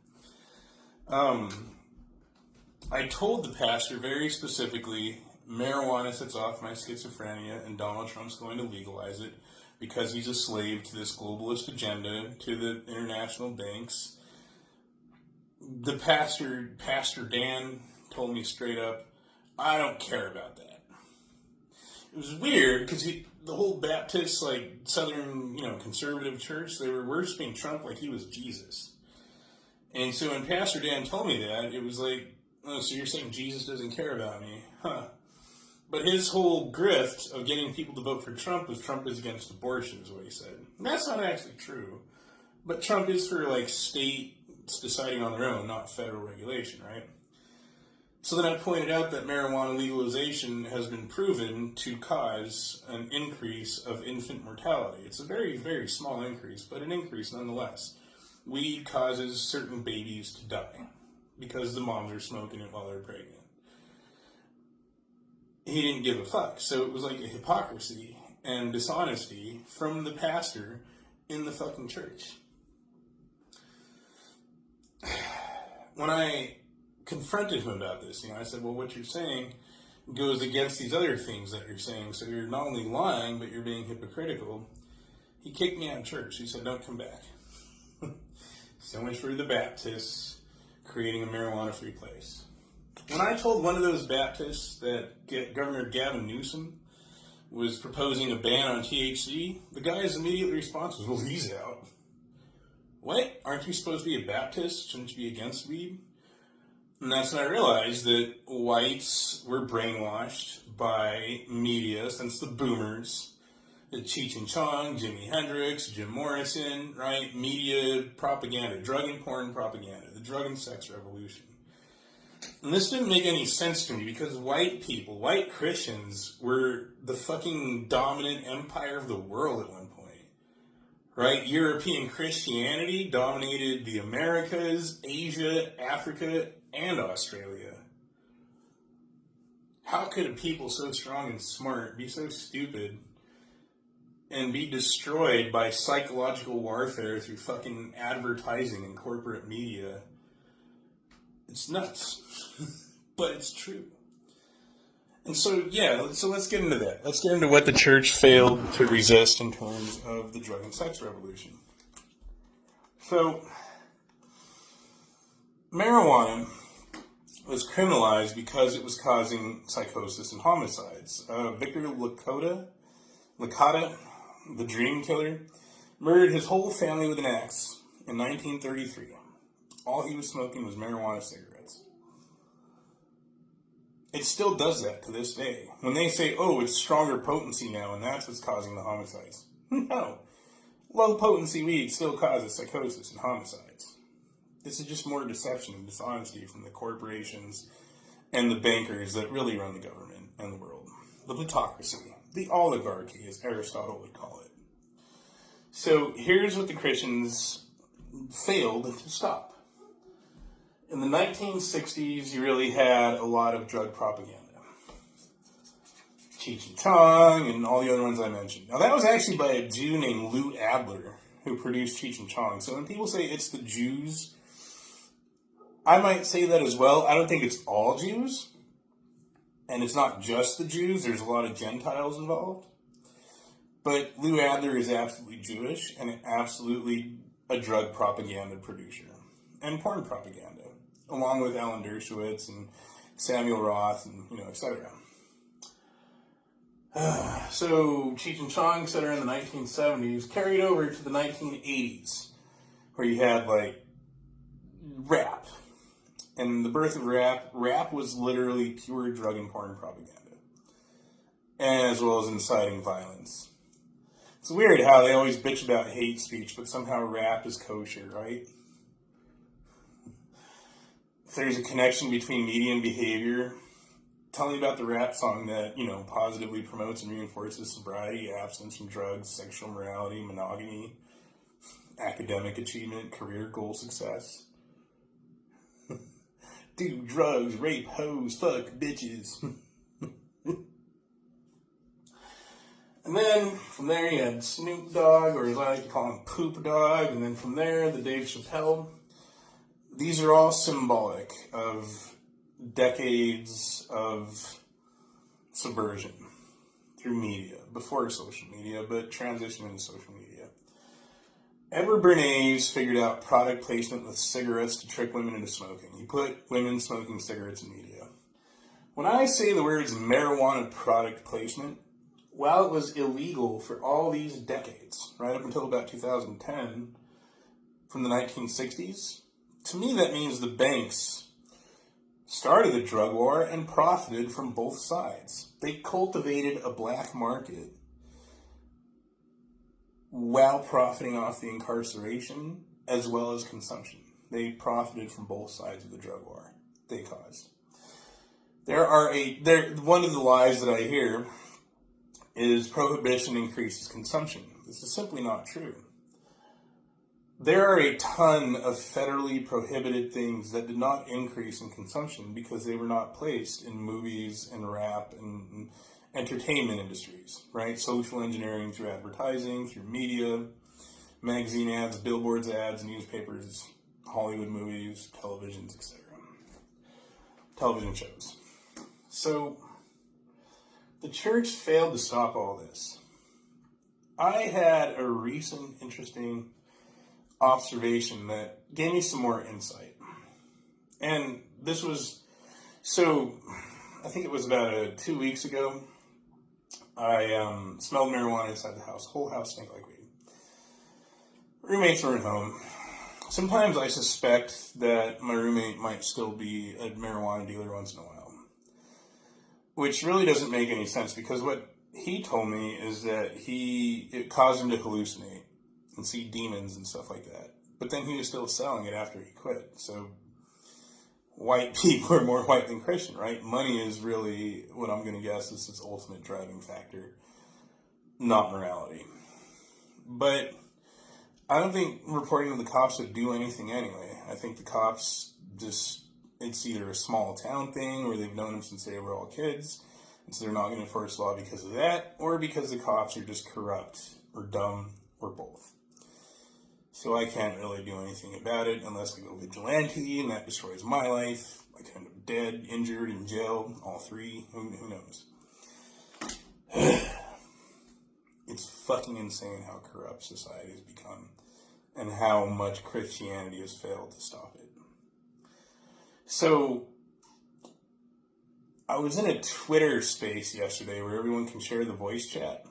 I told the pastor very specifically, marijuana sets off my schizophrenia and Donald Trump's going to legalize it because he's a slave to this globalist agenda, to the international banks. The Pastor Dan, told me straight up, I don't care about that. It was weird because the whole Baptist, Southern, conservative church, they were worshiping Trump like he was Jesus. And so when Pastor Dan told me that, it was like, oh, so you're saying Jesus doesn't care about me? Huh. But his whole grift of getting people to vote for Trump was Trump is against abortion, is what he said. And that's not actually true. But Trump is for, states deciding on their own, not federal regulation, right? So then I pointed out that marijuana legalization has been proven to cause an increase of infant mortality. It's a very, very small increase, but an increase nonetheless. weed causes certain babies to die because the moms are smoking it while they're pregnant. He didn't give a fuck. So it was like a hypocrisy and dishonesty from the pastor in the fucking church. When I confronted him about this, I said, well, what you're saying goes against these other things that you're saying. So you're not only lying, but you're being hypocritical. He kicked me out of church. He said, don't come back. So much for the Baptists creating a marijuana-free place. When I told one of those Baptists that Governor Gavin Newsom was proposing a ban on THC, the guy's immediate response was, well, he's out. What? Aren't you supposed to be a Baptist? Shouldn't you be against weed? And that's when I realized that whites were brainwashed by media since the boomers. Cheech and Chong, Jimi Hendrix, Jim Morrison, right? Media propaganda, drug and porn propaganda, the drug and sex revolution. And this didn't make any sense to me because white people, white Christians, were the fucking dominant empire of the world at one point, right? European Christianity dominated the Americas, Asia, Africa, and Australia. How could a people so strong and smart be so stupid and be destroyed by psychological warfare through fucking advertising and corporate media? It's nuts. But it's true. And so let's get into that. Let's get into what the church failed to resist in terms of the drug and sex revolution. So, marijuana was criminalized because it was causing psychosis and homicides. Victor Licata, the dream killer, murdered his whole family with an axe in 1933. All he was smoking was marijuana cigarettes. It still does that to this day. When they say, oh, it's stronger potency now, and that's what's causing the homicides. No. Low potency weed still causes psychosis and homicides. This is just more deception and dishonesty from the corporations and the bankers that really run the government and the world. The plutocracy, the oligarchy, as Aristotle would call it. So here's what the Christians failed to stop. In the 1960s, you really had a lot of drug propaganda. Cheech and Chong and all the other ones I mentioned. Now, that was actually by a Jew named Lou Adler who produced Cheech and Chong. So when people say it's the Jews, I might say that as well. I don't think it's all Jews. And it's not just the Jews. There's a lot of Gentiles involved. But Lou Adler is absolutely Jewish and absolutely a drug propaganda producer. And porn propaganda. Along with Alan Dershowitz and Samuel Roth and, etc. So Cheech and Chong, etc. in the 1970s carried over to the 1980s, where you had, rap. And the birth of rap was literally pure drug and porn propaganda, as well as inciting violence. It's weird how they always bitch about hate speech, but somehow rap is kosher, right? If there's a connection between media and behavior, tell me about the rap song that, positively promotes and reinforces sobriety, abstinence from drugs, sexual morality, monogamy, academic achievement, career goal success. Do drugs, rape, hoes, fuck, bitches. And then, from there, you had Snoop Dogg, or as I like to call him, Poop Dog. And then from there, the Dave Chappelle. These are all symbolic of decades of subversion through media, before social media, but transition into social media. Edward Bernays figured out product placement with cigarettes to trick women into smoking. He put women smoking cigarettes in media. When I say the words marijuana product placement, while it was illegal for all these decades, right up until about 2010, from the 1960s, to me that means the banks started the drug war and profited from both sides. They cultivated a black market while profiting off the incarceration as well as consumption. They profited from both sides of the drug war they caused. One of the lies that I hear is prohibition increases consumption. This is simply not true. there are a ton of federally prohibited things that did not increase in consumption because they were not placed in movies and rap and entertainment industries, right? Social engineering through advertising, through media, magazine ads, billboards ads, newspapers, Hollywood movies, televisions, etc. Television shows. So the church failed to stop all this. I had a recent interesting observation that gave me some more insight. And this was, so I think it was about 2 weeks ago, I smelled marijuana inside the house. Whole house stank like weed. Roommates weren't home. Sometimes I suspect that my roommate might still be a marijuana dealer once in a while. Which really doesn't make any sense because what he told me is that it caused him to hallucinate and see demons and stuff like that. But then he was still selling it after he quit. So white people are more white than Christian, right? Money is really what I'm going to guess is his ultimate driving factor, not morality. But I don't think reporting to the cops would do anything anyway. I think the cops it's either a small town thing or they've known him since they were all kids, and so they're not going to enforce law because of that, or because the cops are just corrupt or dumb or both. So I can't really do anything about it unless I go vigilante, and that destroys my life. I could end up dead, injured, in jail, all three. Who knows? It's fucking insane how corrupt society has become and how much Christianity has failed to stop it. So, I was in a Twitter space yesterday where everyone can share the voice chat.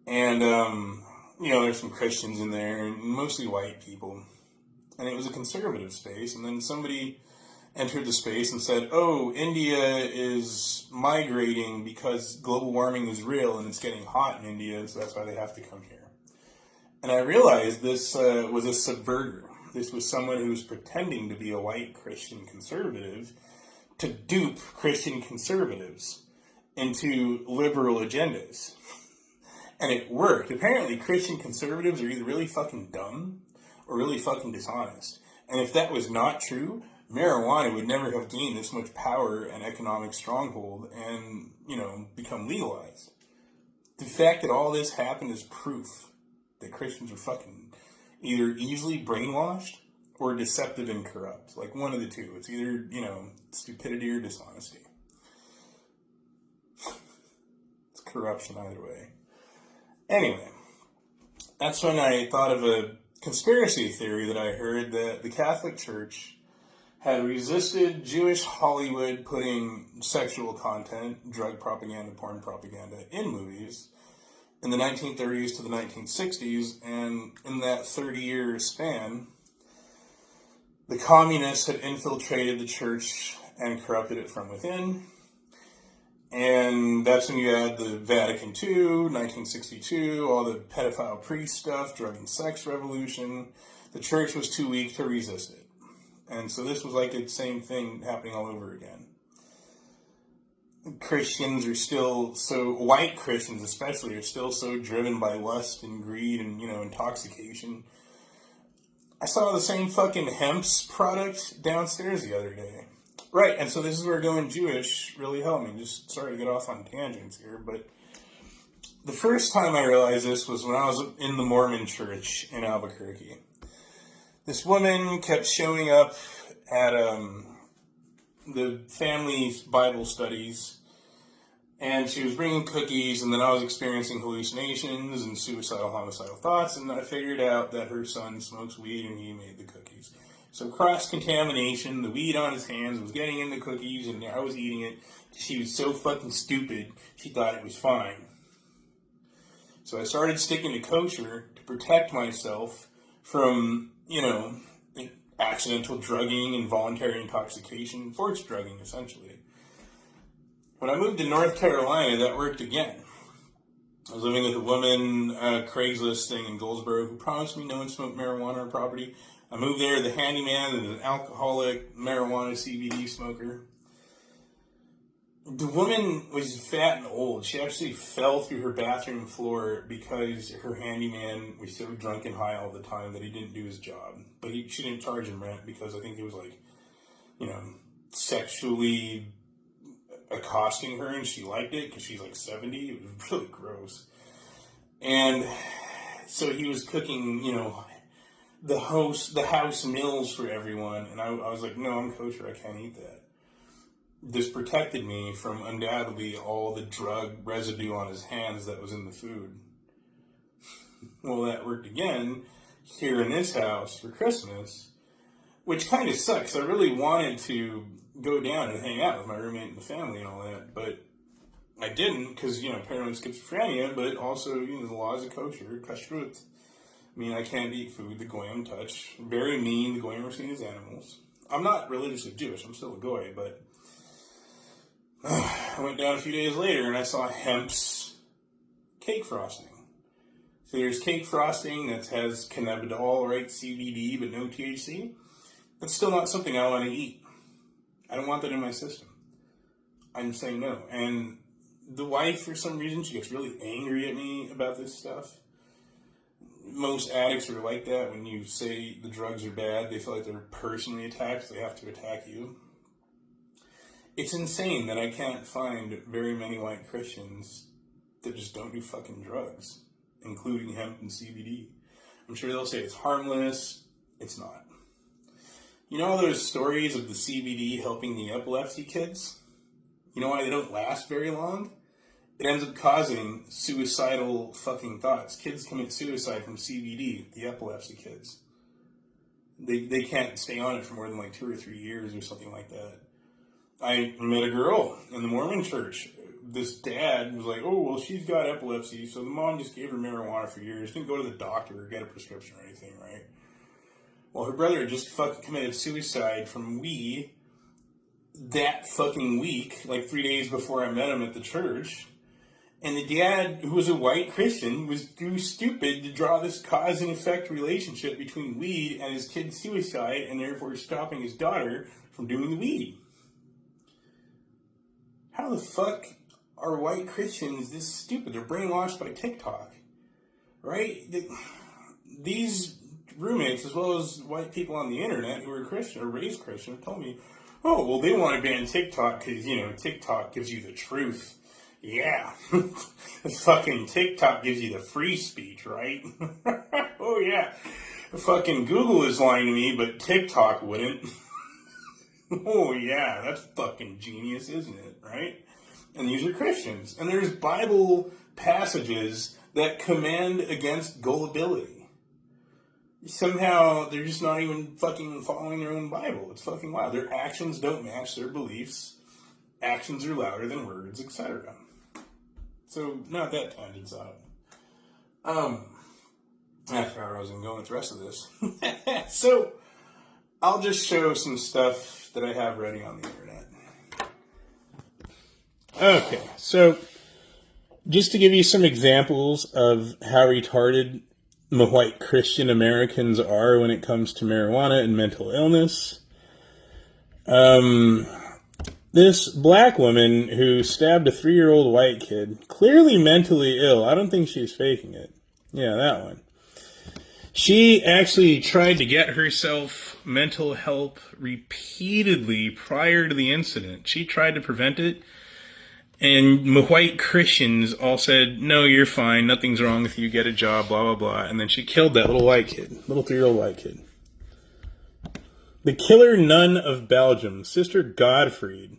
And, there's some Christians in there, and mostly white people. And it was a conservative space, and then somebody entered the space and said, oh, India is migrating because global warming is real and it's getting hot in India, so that's why they have to come here. And I realized this was a subverter. This was someone who was pretending to be a white Christian conservative to dupe Christian conservatives into liberal agendas. And it worked. Apparently, Christian conservatives are either really fucking dumb or really fucking dishonest. And if that was not true, marijuana would never have gained this much power and economic stronghold and, become legalized. The fact that all this happened is proof that Christians are fucking either easily brainwashed or deceptive and corrupt. Like one of the two. It's either, stupidity or dishonesty. It's corruption either way. Anyway, that's when I thought of a conspiracy theory that I heard that the Catholic Church had resisted Jewish Hollywood putting sexual content, drug propaganda, porn propaganda in movies in the 1930s to the 1960s, and in that 30-year span, the communists had infiltrated the church and corrupted it from within. And that's when you had the Vatican II, 1962, all the pedophile priest stuff, drug and sex revolution. The church was too weak to resist it. And so this was like the same thing happening all over again. Christians are still white Christians especially, are still so driven by lust and greed and, intoxication. I saw the same fucking hemp's product downstairs the other day. Right, and so this is where going Jewish really helped me. Just sorry to get off on tangents here, but the first time I realized this was when I was in the Mormon church in Albuquerque. This woman kept showing up at the family's Bible studies, and she was bringing cookies, and then I was experiencing hallucinations and suicidal, homicidal thoughts, and I figured out that her son smokes weed and he made the cookies. So cross-contamination, the weed on his hands was getting in the cookies, and I was eating it. She was so fucking stupid, she thought it was fine. So I started sticking to kosher to protect myself from, accidental drugging, involuntary intoxication, forced drugging, essentially. When I moved to North Carolina, that worked again. I was living with a woman, Craigslist thing in Goldsboro, who promised me no one smoked marijuana on property. I moved there, the handyman is an alcoholic marijuana CBD smoker. The woman was fat and old. She actually fell through her bathroom floor because her handyman was so drunk and high all the time that he didn't do his job. But she didn't charge him rent because I think he was like, sexually accosting her, and she liked it because she's like 70. It was really gross. And so he was cooking, the house meals for everyone, and I was like, no, I'm kosher, I can't eat that. This protected me from undoubtedly all the drug residue on his hands that was in the food. Well, that worked again here in this house for Christmas, which kind of sucks. I really wanted to go down and hang out with my roommate and the family and all that, but I didn't because, paranoid schizophrenia, but also, the laws of kosher, kashrut. I mean, I can't eat food the goyim touch. Very mean, the goyim are seen as animals. I'm not religiously Jewish, I'm still a goy, but I went down a few days later and I saw Hemp's cake frosting. So there's cake frosting that has cannabidiol, right, CBD, but no THC. That's still not something I want to eat. I don't want that in my system. I'm saying no. And the wife, for some reason, she gets really angry at me about this stuff. Most addicts are like that. When you say the drugs are bad, they feel like they're personally attacked. So they have to attack you. It's insane that I can't find very many white Christians that just don't do fucking drugs, including hemp and CBD. I'm sure they'll say it's harmless. It's not. You know all those stories of the CBD helping the epilepsy kids? You know why they don't last very long? It ends up causing suicidal fucking thoughts. Kids commit suicide from CBD, the epilepsy kids. They can't stay on it for more than like 2 or 3 years or something like that. I met a girl in the Mormon church. This dad was like, oh, well, she's got epilepsy, so the mom just gave her marijuana for years. Didn't go to the doctor or get a prescription or anything, right? Well, her brother just fucking committed suicide from weed that fucking week, like 3 days before I met him at the church. And the dad, who was a white Christian, was too stupid to draw this cause and effect relationship between weed and his kid's suicide, and therefore stopping his daughter from doing the weed. How the fuck are white Christians this stupid? They're brainwashed by TikTok, right? These roommates, as well as white people on the internet who are Christian or raised Christian, have told me, oh, well, they want to ban TikTok because, TikTok gives you the truth. Yeah. Fucking TikTok gives you the free speech, right? Oh, yeah. Fucking Google is lying to me, but TikTok wouldn't. Oh, yeah, that's fucking genius, isn't it, right? And these are Christians. And there's Bible passages that command against gullibility. Somehow, they're just not even fucking following their own Bible. It's fucking wild. Their actions don't match their beliefs. Actions are louder than words, etc. So, not that tangent's out. I forgot where I was going to go with the rest of this. So, I'll just show some stuff that I have ready on the internet. Okay, so just to give you some examples of how retarded white Christian Americans are when it comes to marijuana and mental illness. This black woman who stabbed a 3-year-old white kid, clearly mentally ill. I don't think she's faking it. Yeah, that one. She actually tried to get herself mental help repeatedly prior to the incident. She tried to prevent it, and white Christians all said, no, you're fine, nothing's wrong with you, get a job, blah, blah, blah. And then she killed that little white kid, little 3-year-old white kid. The killer nun of Belgium, Sister Godfried.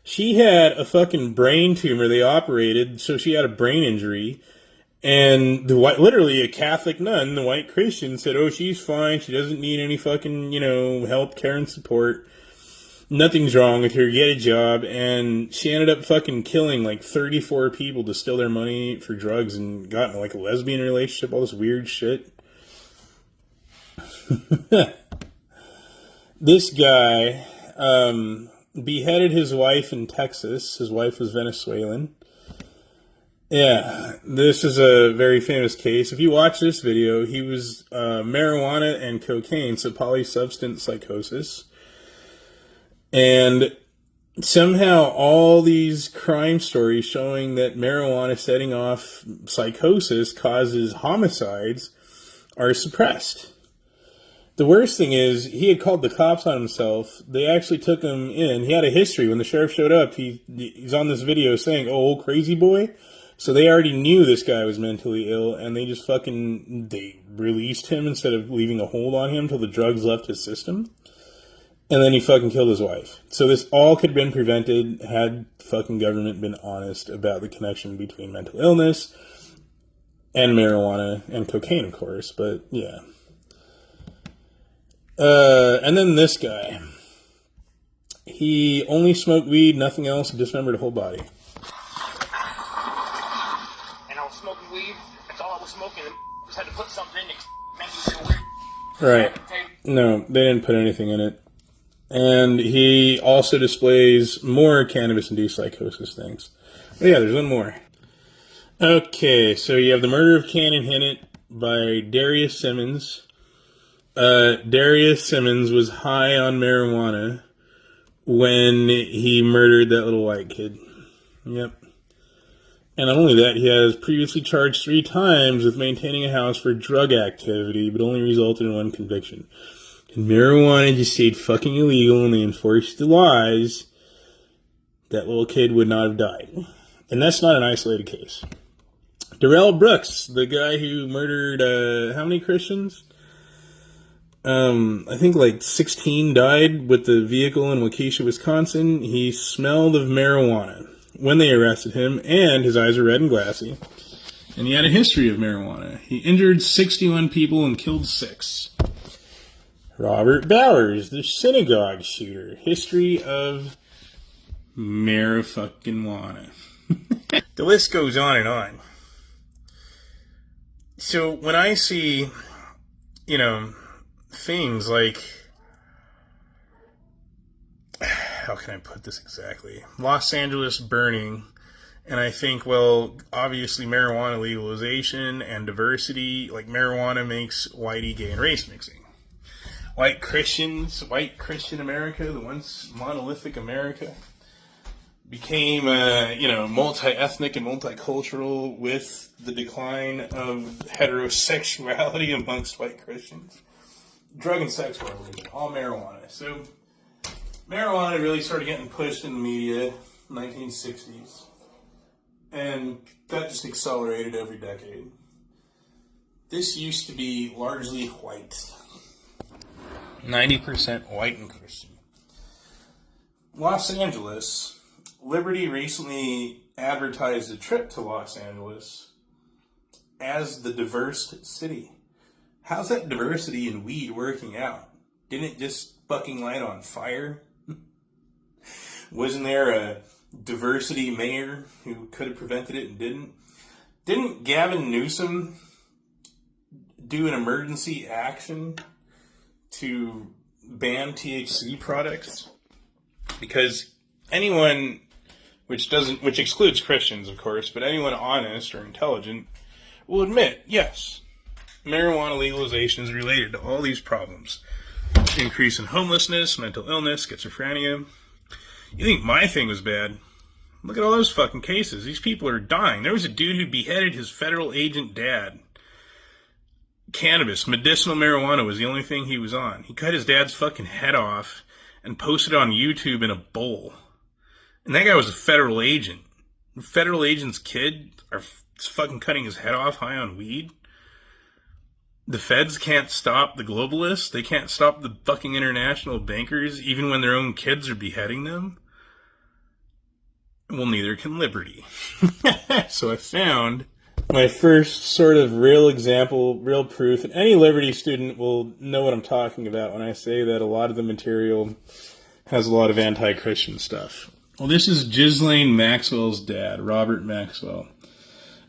She had a fucking brain tumor they operated, so she had a brain injury. And literally a Catholic nun, the white Christian, said, oh, she's fine. She doesn't need any fucking, help, care, and support. Nothing's wrong with her. Get a job. And she ended up fucking killing like 34 people to steal their money for drugs and got in like a lesbian relationship, all this weird shit. This guy beheaded his wife in Texas. His wife was Venezuelan. Yeah, this is a very famous case. If you watch this video, he was marijuana and cocaine, so polysubstance psychosis. And somehow all these crime stories showing that marijuana setting off psychosis causes homicides are suppressed. The worst thing is, he had called the cops on himself. They actually took him in. He had a history. When the sheriff showed up, he's on this video saying, "Oh, old crazy boy." So they already knew this guy was mentally ill, and they just they released him instead of leaving a hold on him till the drugs left his system. And then he fucking killed his wife. So this all could have been prevented had fucking government been honest about the connection between mental illness and marijuana and cocaine, of course. But yeah. And then this guy. He only smoked weed, nothing else, and dismembered a whole body. And I was smoking weed. That's all I was smoking. Just had to put something in it. Make me feel weird. Right. No, they didn't put anything in it. And he also displays more cannabis-induced psychosis things. Oh yeah, there's one more. Okay, so you have the murder of Cannon Hinnant by Darius Simmons. Darius Simmons was high on marijuana when he murdered that little white kid. Yep. And not only that, he has previously charged 3 times with maintaining a house for drug activity, but only resulted in 1 conviction. And marijuana just stayed fucking illegal and they enforced the laws, that little kid would not have died. And that's not an isolated case. Darrell Brooks, the guy who murdered, how many Christians? I think like 16 died with the vehicle in Waukesha, Wisconsin. He smelled of marijuana when they arrested him, and his eyes are red and glassy. And he had a history of marijuana. He injured 61 people and killed 6. Robert Bowers, the synagogue shooter. History of marijuana. The list goes on and on. So when I see, things like, how can I put this exactly? Los Angeles burning, and I think, well, obviously marijuana legalization and diversity, like marijuana makes whitey, gay, and race mixing. White Christian America, the once monolithic America, became, multi-ethnic and multicultural with the decline of heterosexuality amongst white Christians. Drug and sex revolution, all marijuana. So, marijuana really started getting pushed in the media in the 1960s. And that just accelerated every decade. This used to be largely white. 90% white and Christian. Los Angeles. Liberty recently advertised a trip to Los Angeles as the diverse city. How's that diversity in weed working out? Didn't it just fucking light on fire? Wasn't there a diversity mayor who could have prevented it and didn't? Didn't Gavin Newsom do an emergency action to ban THC products? Because anyone, which excludes Christians, of course, but anyone honest or intelligent will admit, yes, marijuana legalization is related to all these problems. Increase in homelessness, mental illness, schizophrenia. You think my thing was bad? Look at all those fucking cases. These people are dying. There was a dude who beheaded his federal agent dad. Cannabis, medicinal marijuana was the only thing he was on. He cut his dad's fucking head off and posted it on YouTube in a bowl. And that guy was a federal agent. The federal agent's kid are fucking cutting his head off high on weed. The feds can't stop the globalists. They can't stop the fucking international bankers, even when their own kids are beheading them. Well, neither can liberty. So I found my first sort of real example, real proof, and any liberty student will know what I'm talking about when I say that a lot of the material has a lot of anti-Christian stuff. Well, this is Ghislaine Maxwell's dad, Robert Maxwell.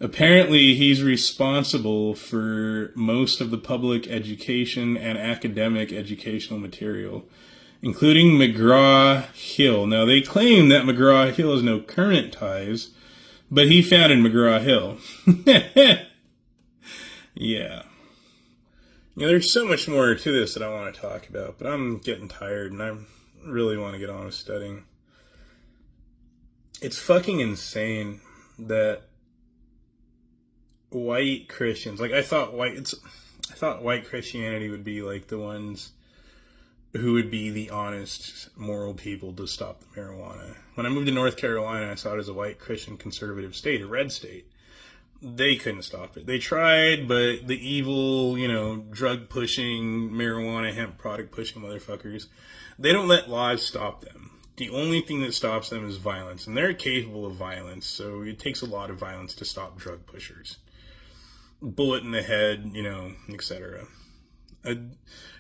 Apparently, he's responsible for most of the public education and academic educational material, including McGraw-Hill. Now, they claim that McGraw-Hill has no current ties, but he founded McGraw-Hill. Yeah. There's so much more to this that I want to talk about, but I'm getting tired, and I really want to get on with studying. it's fucking insane that white Christians, like I thought white Christianity would be like the ones who would be the honest, moral people to stop the marijuana. When I moved to North Carolina, I saw it as a white Christian conservative state, a red state. They couldn't stop it. They tried, but the evil, drug-pushing, marijuana, hemp product-pushing motherfuckers, they don't let laws stop them. The only thing that stops them is violence, and they're capable of violence, so it takes a lot of violence to stop drug pushers. Bullet in the head, etc. It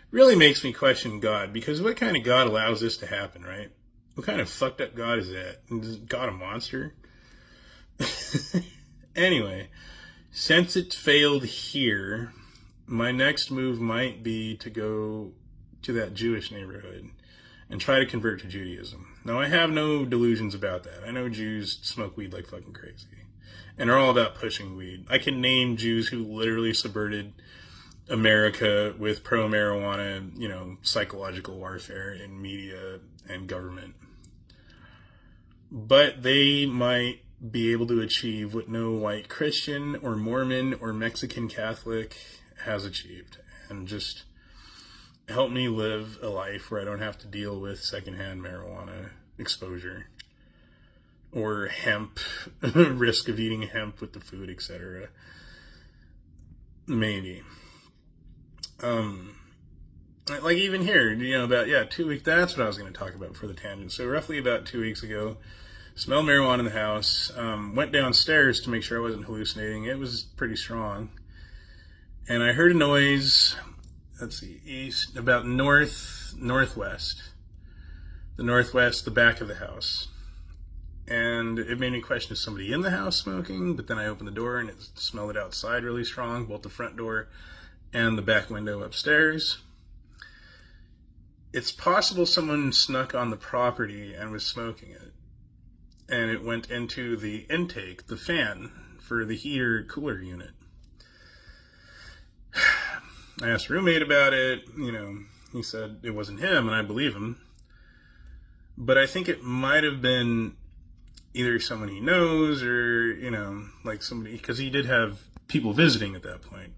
really makes me question God, because what kind of God allows this to happen, right? What kind of fucked up God is that? Is God a monster? Anyway, since it failed here, my next move might be to go to that Jewish neighborhood and try to convert to Judaism. Now, I have no delusions about that. I know Jews smoke weed like fucking crazy and are all about pushing weed. I can name Jews who literally subverted America with pro-marijuana, psychological warfare in media and government. But they might be able to achieve what no white Christian or Mormon or Mexican Catholic has achieved, and just help me live a life where I don't have to deal with secondhand marijuana exposure or hemp, risk of eating hemp with the food, etc. Maybe. Like even here, about 2 weeks, that's what I was going to talk about for the tangent. So roughly about 2 weeks ago, smelled marijuana in the house, went downstairs to make sure I wasn't hallucinating. It was pretty strong. And I heard a noise, east, about northwest. The northwest, the back of the house. And it made me question, is somebody in the house smoking? But then I opened the door and it smelled it outside really strong, both the front door and the back window upstairs. It's possible someone snuck on the property and was smoking it. And it went into the intake, the fan, for the heater-cooler unit. I asked a roommate about it, he said it wasn't him, and I believe him. But I think it might have been either someone he knows or, like somebody, because he did have people visiting at that point.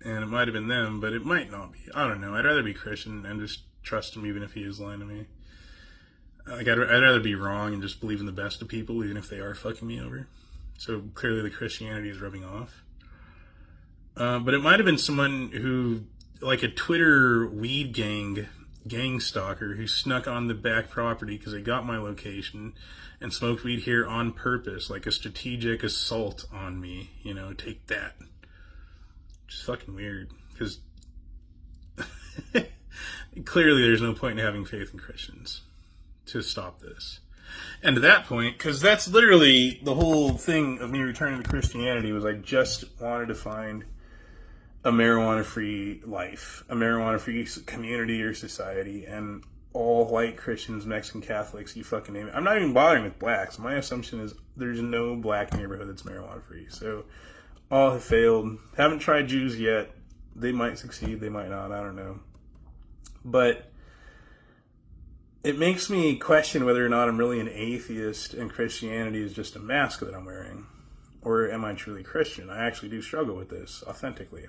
And it might have been them, but it might not be. I don't know. I'd rather be Christian and just trust him even if he is lying to me. Like, I'd rather be wrong and just believe in the best of people, even if they are fucking me over. So clearly the Christianity is rubbing off. But it might have been someone who, like a Twitter weed gang stalker, who snuck on the back property because they got my location and smoked weed here on purpose, like a strategic assault on me. Take that. Which is fucking weird, because clearly there's no point in having faith in Christians to stop this. And to that point, because that's literally the whole thing of me returning to Christianity, was I just wanted to find a marijuana-free life, a marijuana-free community or society, and all white Christians, Mexican Catholics, you fucking name it. I'm not even bothering with blacks. My assumption is there's no black neighborhood that's marijuana-free. So all have failed. Haven't tried Jews yet. They might succeed, they might not, I don't know. But it makes me question whether or not I'm really an atheist and Christianity is just a mask that I'm wearing. Or am I truly Christian? I actually do struggle with this, authentically.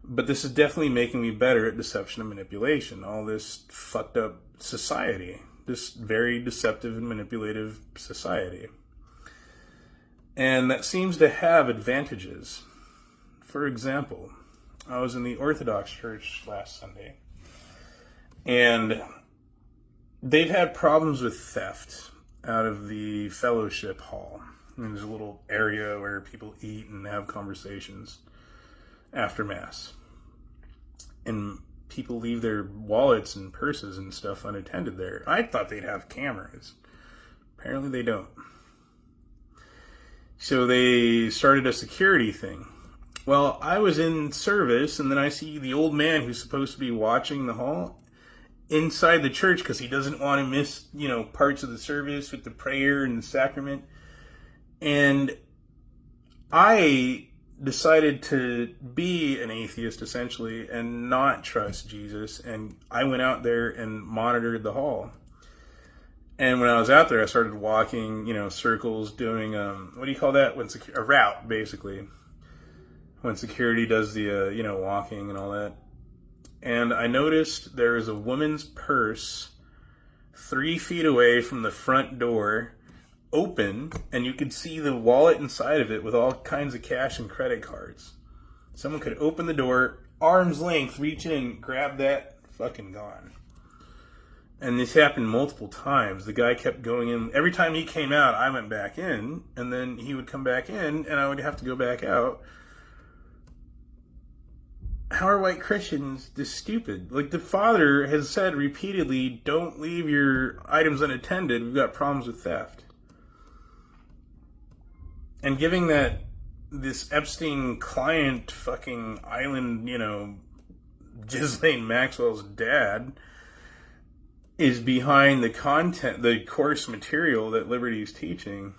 But this is definitely making me better at deception and manipulation. All this fucked up society. This very deceptive and manipulative society. And that seems to have advantages. For example, I was in the Orthodox Church last Sunday. And they've had problems with theft out of the fellowship hall. There's a little area where people eat and have conversations after Mass. And people leave their wallets and purses and stuff unattended there. I thought they'd have cameras. Apparently they don't. So they started a security thing. Well, I was in service, and then I see the old man who's supposed to be watching the hall inside the church because he doesn't want to miss, parts of the service with the prayer and the sacrament. And I decided to be an atheist, essentially, and not trust Jesus. And I went out there and monitored the hall. And when I was out there, I started walking, circles, doing, what do you call that? A route, basically. When security does the, walking and all that. And I noticed there is a woman's purse 3 feet away from the front door, open, and you could see the wallet inside of it with all kinds of cash and credit cards. Someone could open the door, arm's length, reach in, grab that, fucking gone. And this happened multiple times. The guy kept going in. Every time he came out, I went back in, and then he would come back in, and I would have to go back out. How are white Christians this stupid? Like, the father has said repeatedly, don't leave your items unattended. We've got problems with theft. And giving that this Epstein client fucking island, Ghislaine Maxwell's dad is behind the content, the course material that Liberty's teaching.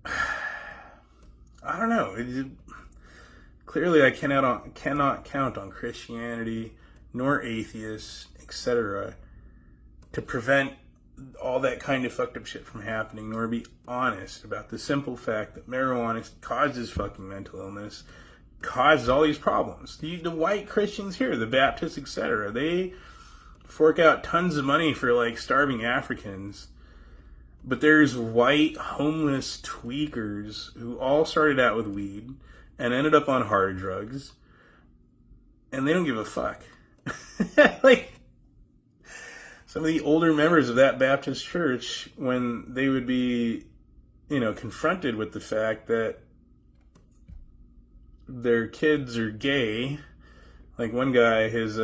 I don't know. Clearly, I cannot count on Christianity nor atheists, etc., to prevent all that kind of fucked up shit from happening, nor be honest about the simple fact that marijuana causes fucking mental illness, causes all these problems. The white Christians here, the Baptists, etc., they fork out tons of money for like starving Africans. But there's white homeless tweakers who all started out with weed and ended up on hard drugs, and they don't give a fuck. Like, some of the older members of that Baptist church, when they would be, confronted with the fact that their kids are gay, like one guy, his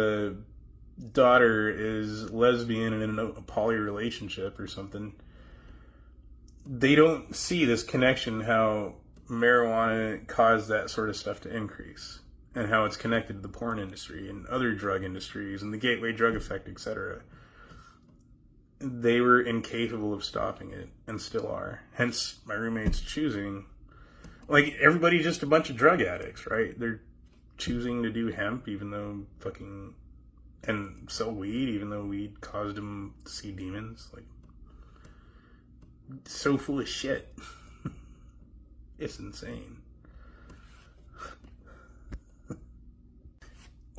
daughter is lesbian and in a poly relationship or something, they don't see this connection, how marijuana caused that sort of stuff to increase, and how it's connected to the porn industry and other drug industries and the gateway drug effect, etc. They were incapable of stopping it, and still are. Hence, my roommates choosing, like, everybody's just a bunch of drug addicts, right? They're choosing to do hemp, even though and sell weed, even though weed caused them to see demons. Like, so full of shit. It's insane.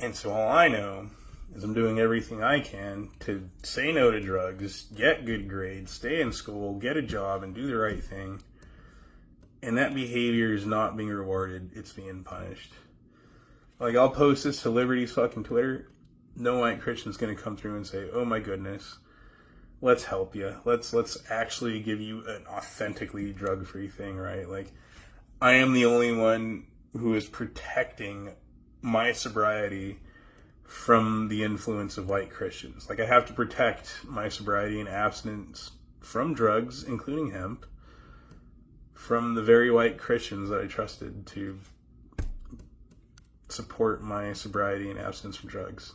And so all I know is I'm doing everything I can to say no to drugs, get good grades, stay in school, get a job, and do the right thing. And that behavior is not being rewarded. It's being punished. Like, I'll post this to Liberty's fucking Twitter. No white Christian's going to come through and say, oh my goodness, let's help you. Let's actually give you an authentically drug-free thing, right? Like, I am the only one who is protecting my sobriety from the influence of white Christians. Like, I have to protect my sobriety and abstinence from drugs, including hemp, from the very white Christians that I trusted to support my sobriety and abstinence from drugs.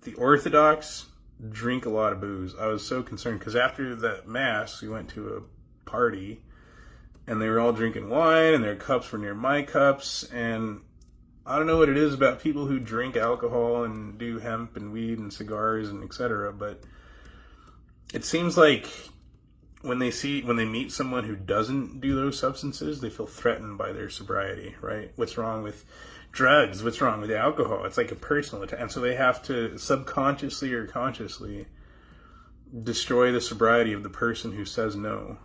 The Orthodox drink a lot of booze. I was so concerned because after that mass, we went to a party and they were all drinking wine and their cups were near my cups, and I don't know what it is about people who drink alcohol and do hemp and weed and cigars and etc., but it seems like when they meet someone who doesn't do those substances, they feel threatened by their sobriety, right? What's wrong with drugs? What's wrong with alcohol? It's like a personal attack. And so they have to subconsciously or consciously destroy the sobriety of the person who says no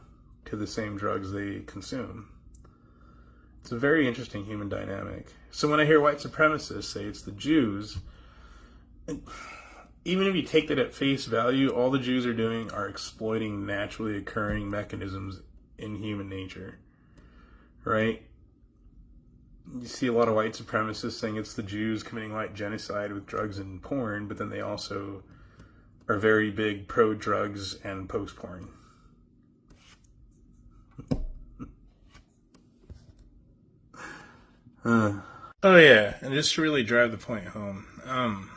to the same drugs they consume. It's a very interesting human dynamic. So when I hear white supremacists say it's the Jews, even if you take that at face value, all the Jews are doing are exploiting naturally occurring mechanisms in human nature, right? You see a lot of white supremacists saying it's the Jews committing white genocide with drugs and porn, but then they also are very big pro-drugs and post-porn. Oh yeah, and just to really drive the point home,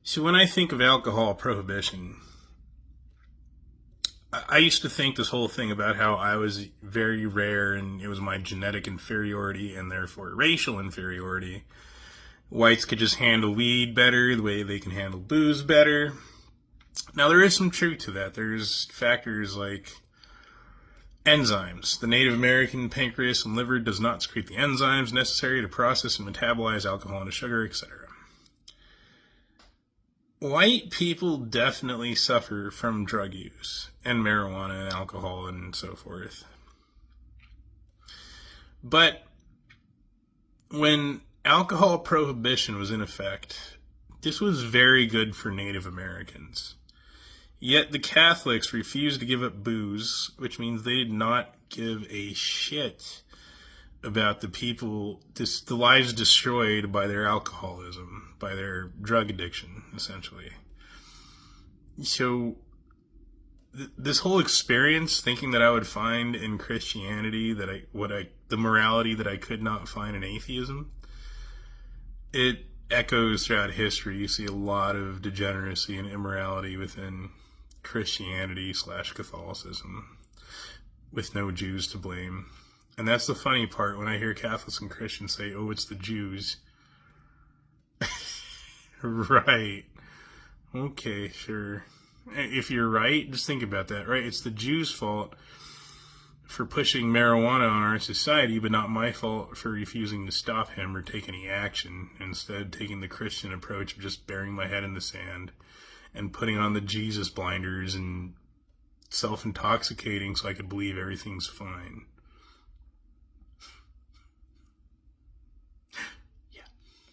so when I think of alcohol prohibition, I used to think this whole thing about how I was very rare and it was my genetic inferiority and therefore racial inferiority whites could just handle weed better, the way they can handle booze better. Now, there is some truth to that. There's factors like enzymes. The Native American pancreas and liver does not secrete the enzymes necessary to process and metabolize alcohol into sugar, etc. White people definitely suffer from drug use and marijuana and alcohol and so forth. But when alcohol prohibition was in effect, this was very good for Native Americans. Yet the Catholics refused to give up booze, which means they did not give a shit about the people, the lives destroyed by their alcoholism, by their drug addiction, essentially. So, this whole experience, thinking that I would find in Christianity the morality that I could not find in atheism, it echoes throughout history. You see a lot of degeneracy and immorality within Christianity/Catholicism, with no Jews to blame. And that's the funny part when I hear Catholics and Christians say, oh, it's the Jews. Right. Okay, sure. If you're right, just think about that, right? It's the Jews' fault for pushing marijuana on our society, but not my fault for refusing to stop him or take any action. Instead, taking the Christian approach of just burying my head in the sand and putting on the Jesus blinders and self-intoxicating so I could believe everything's fine.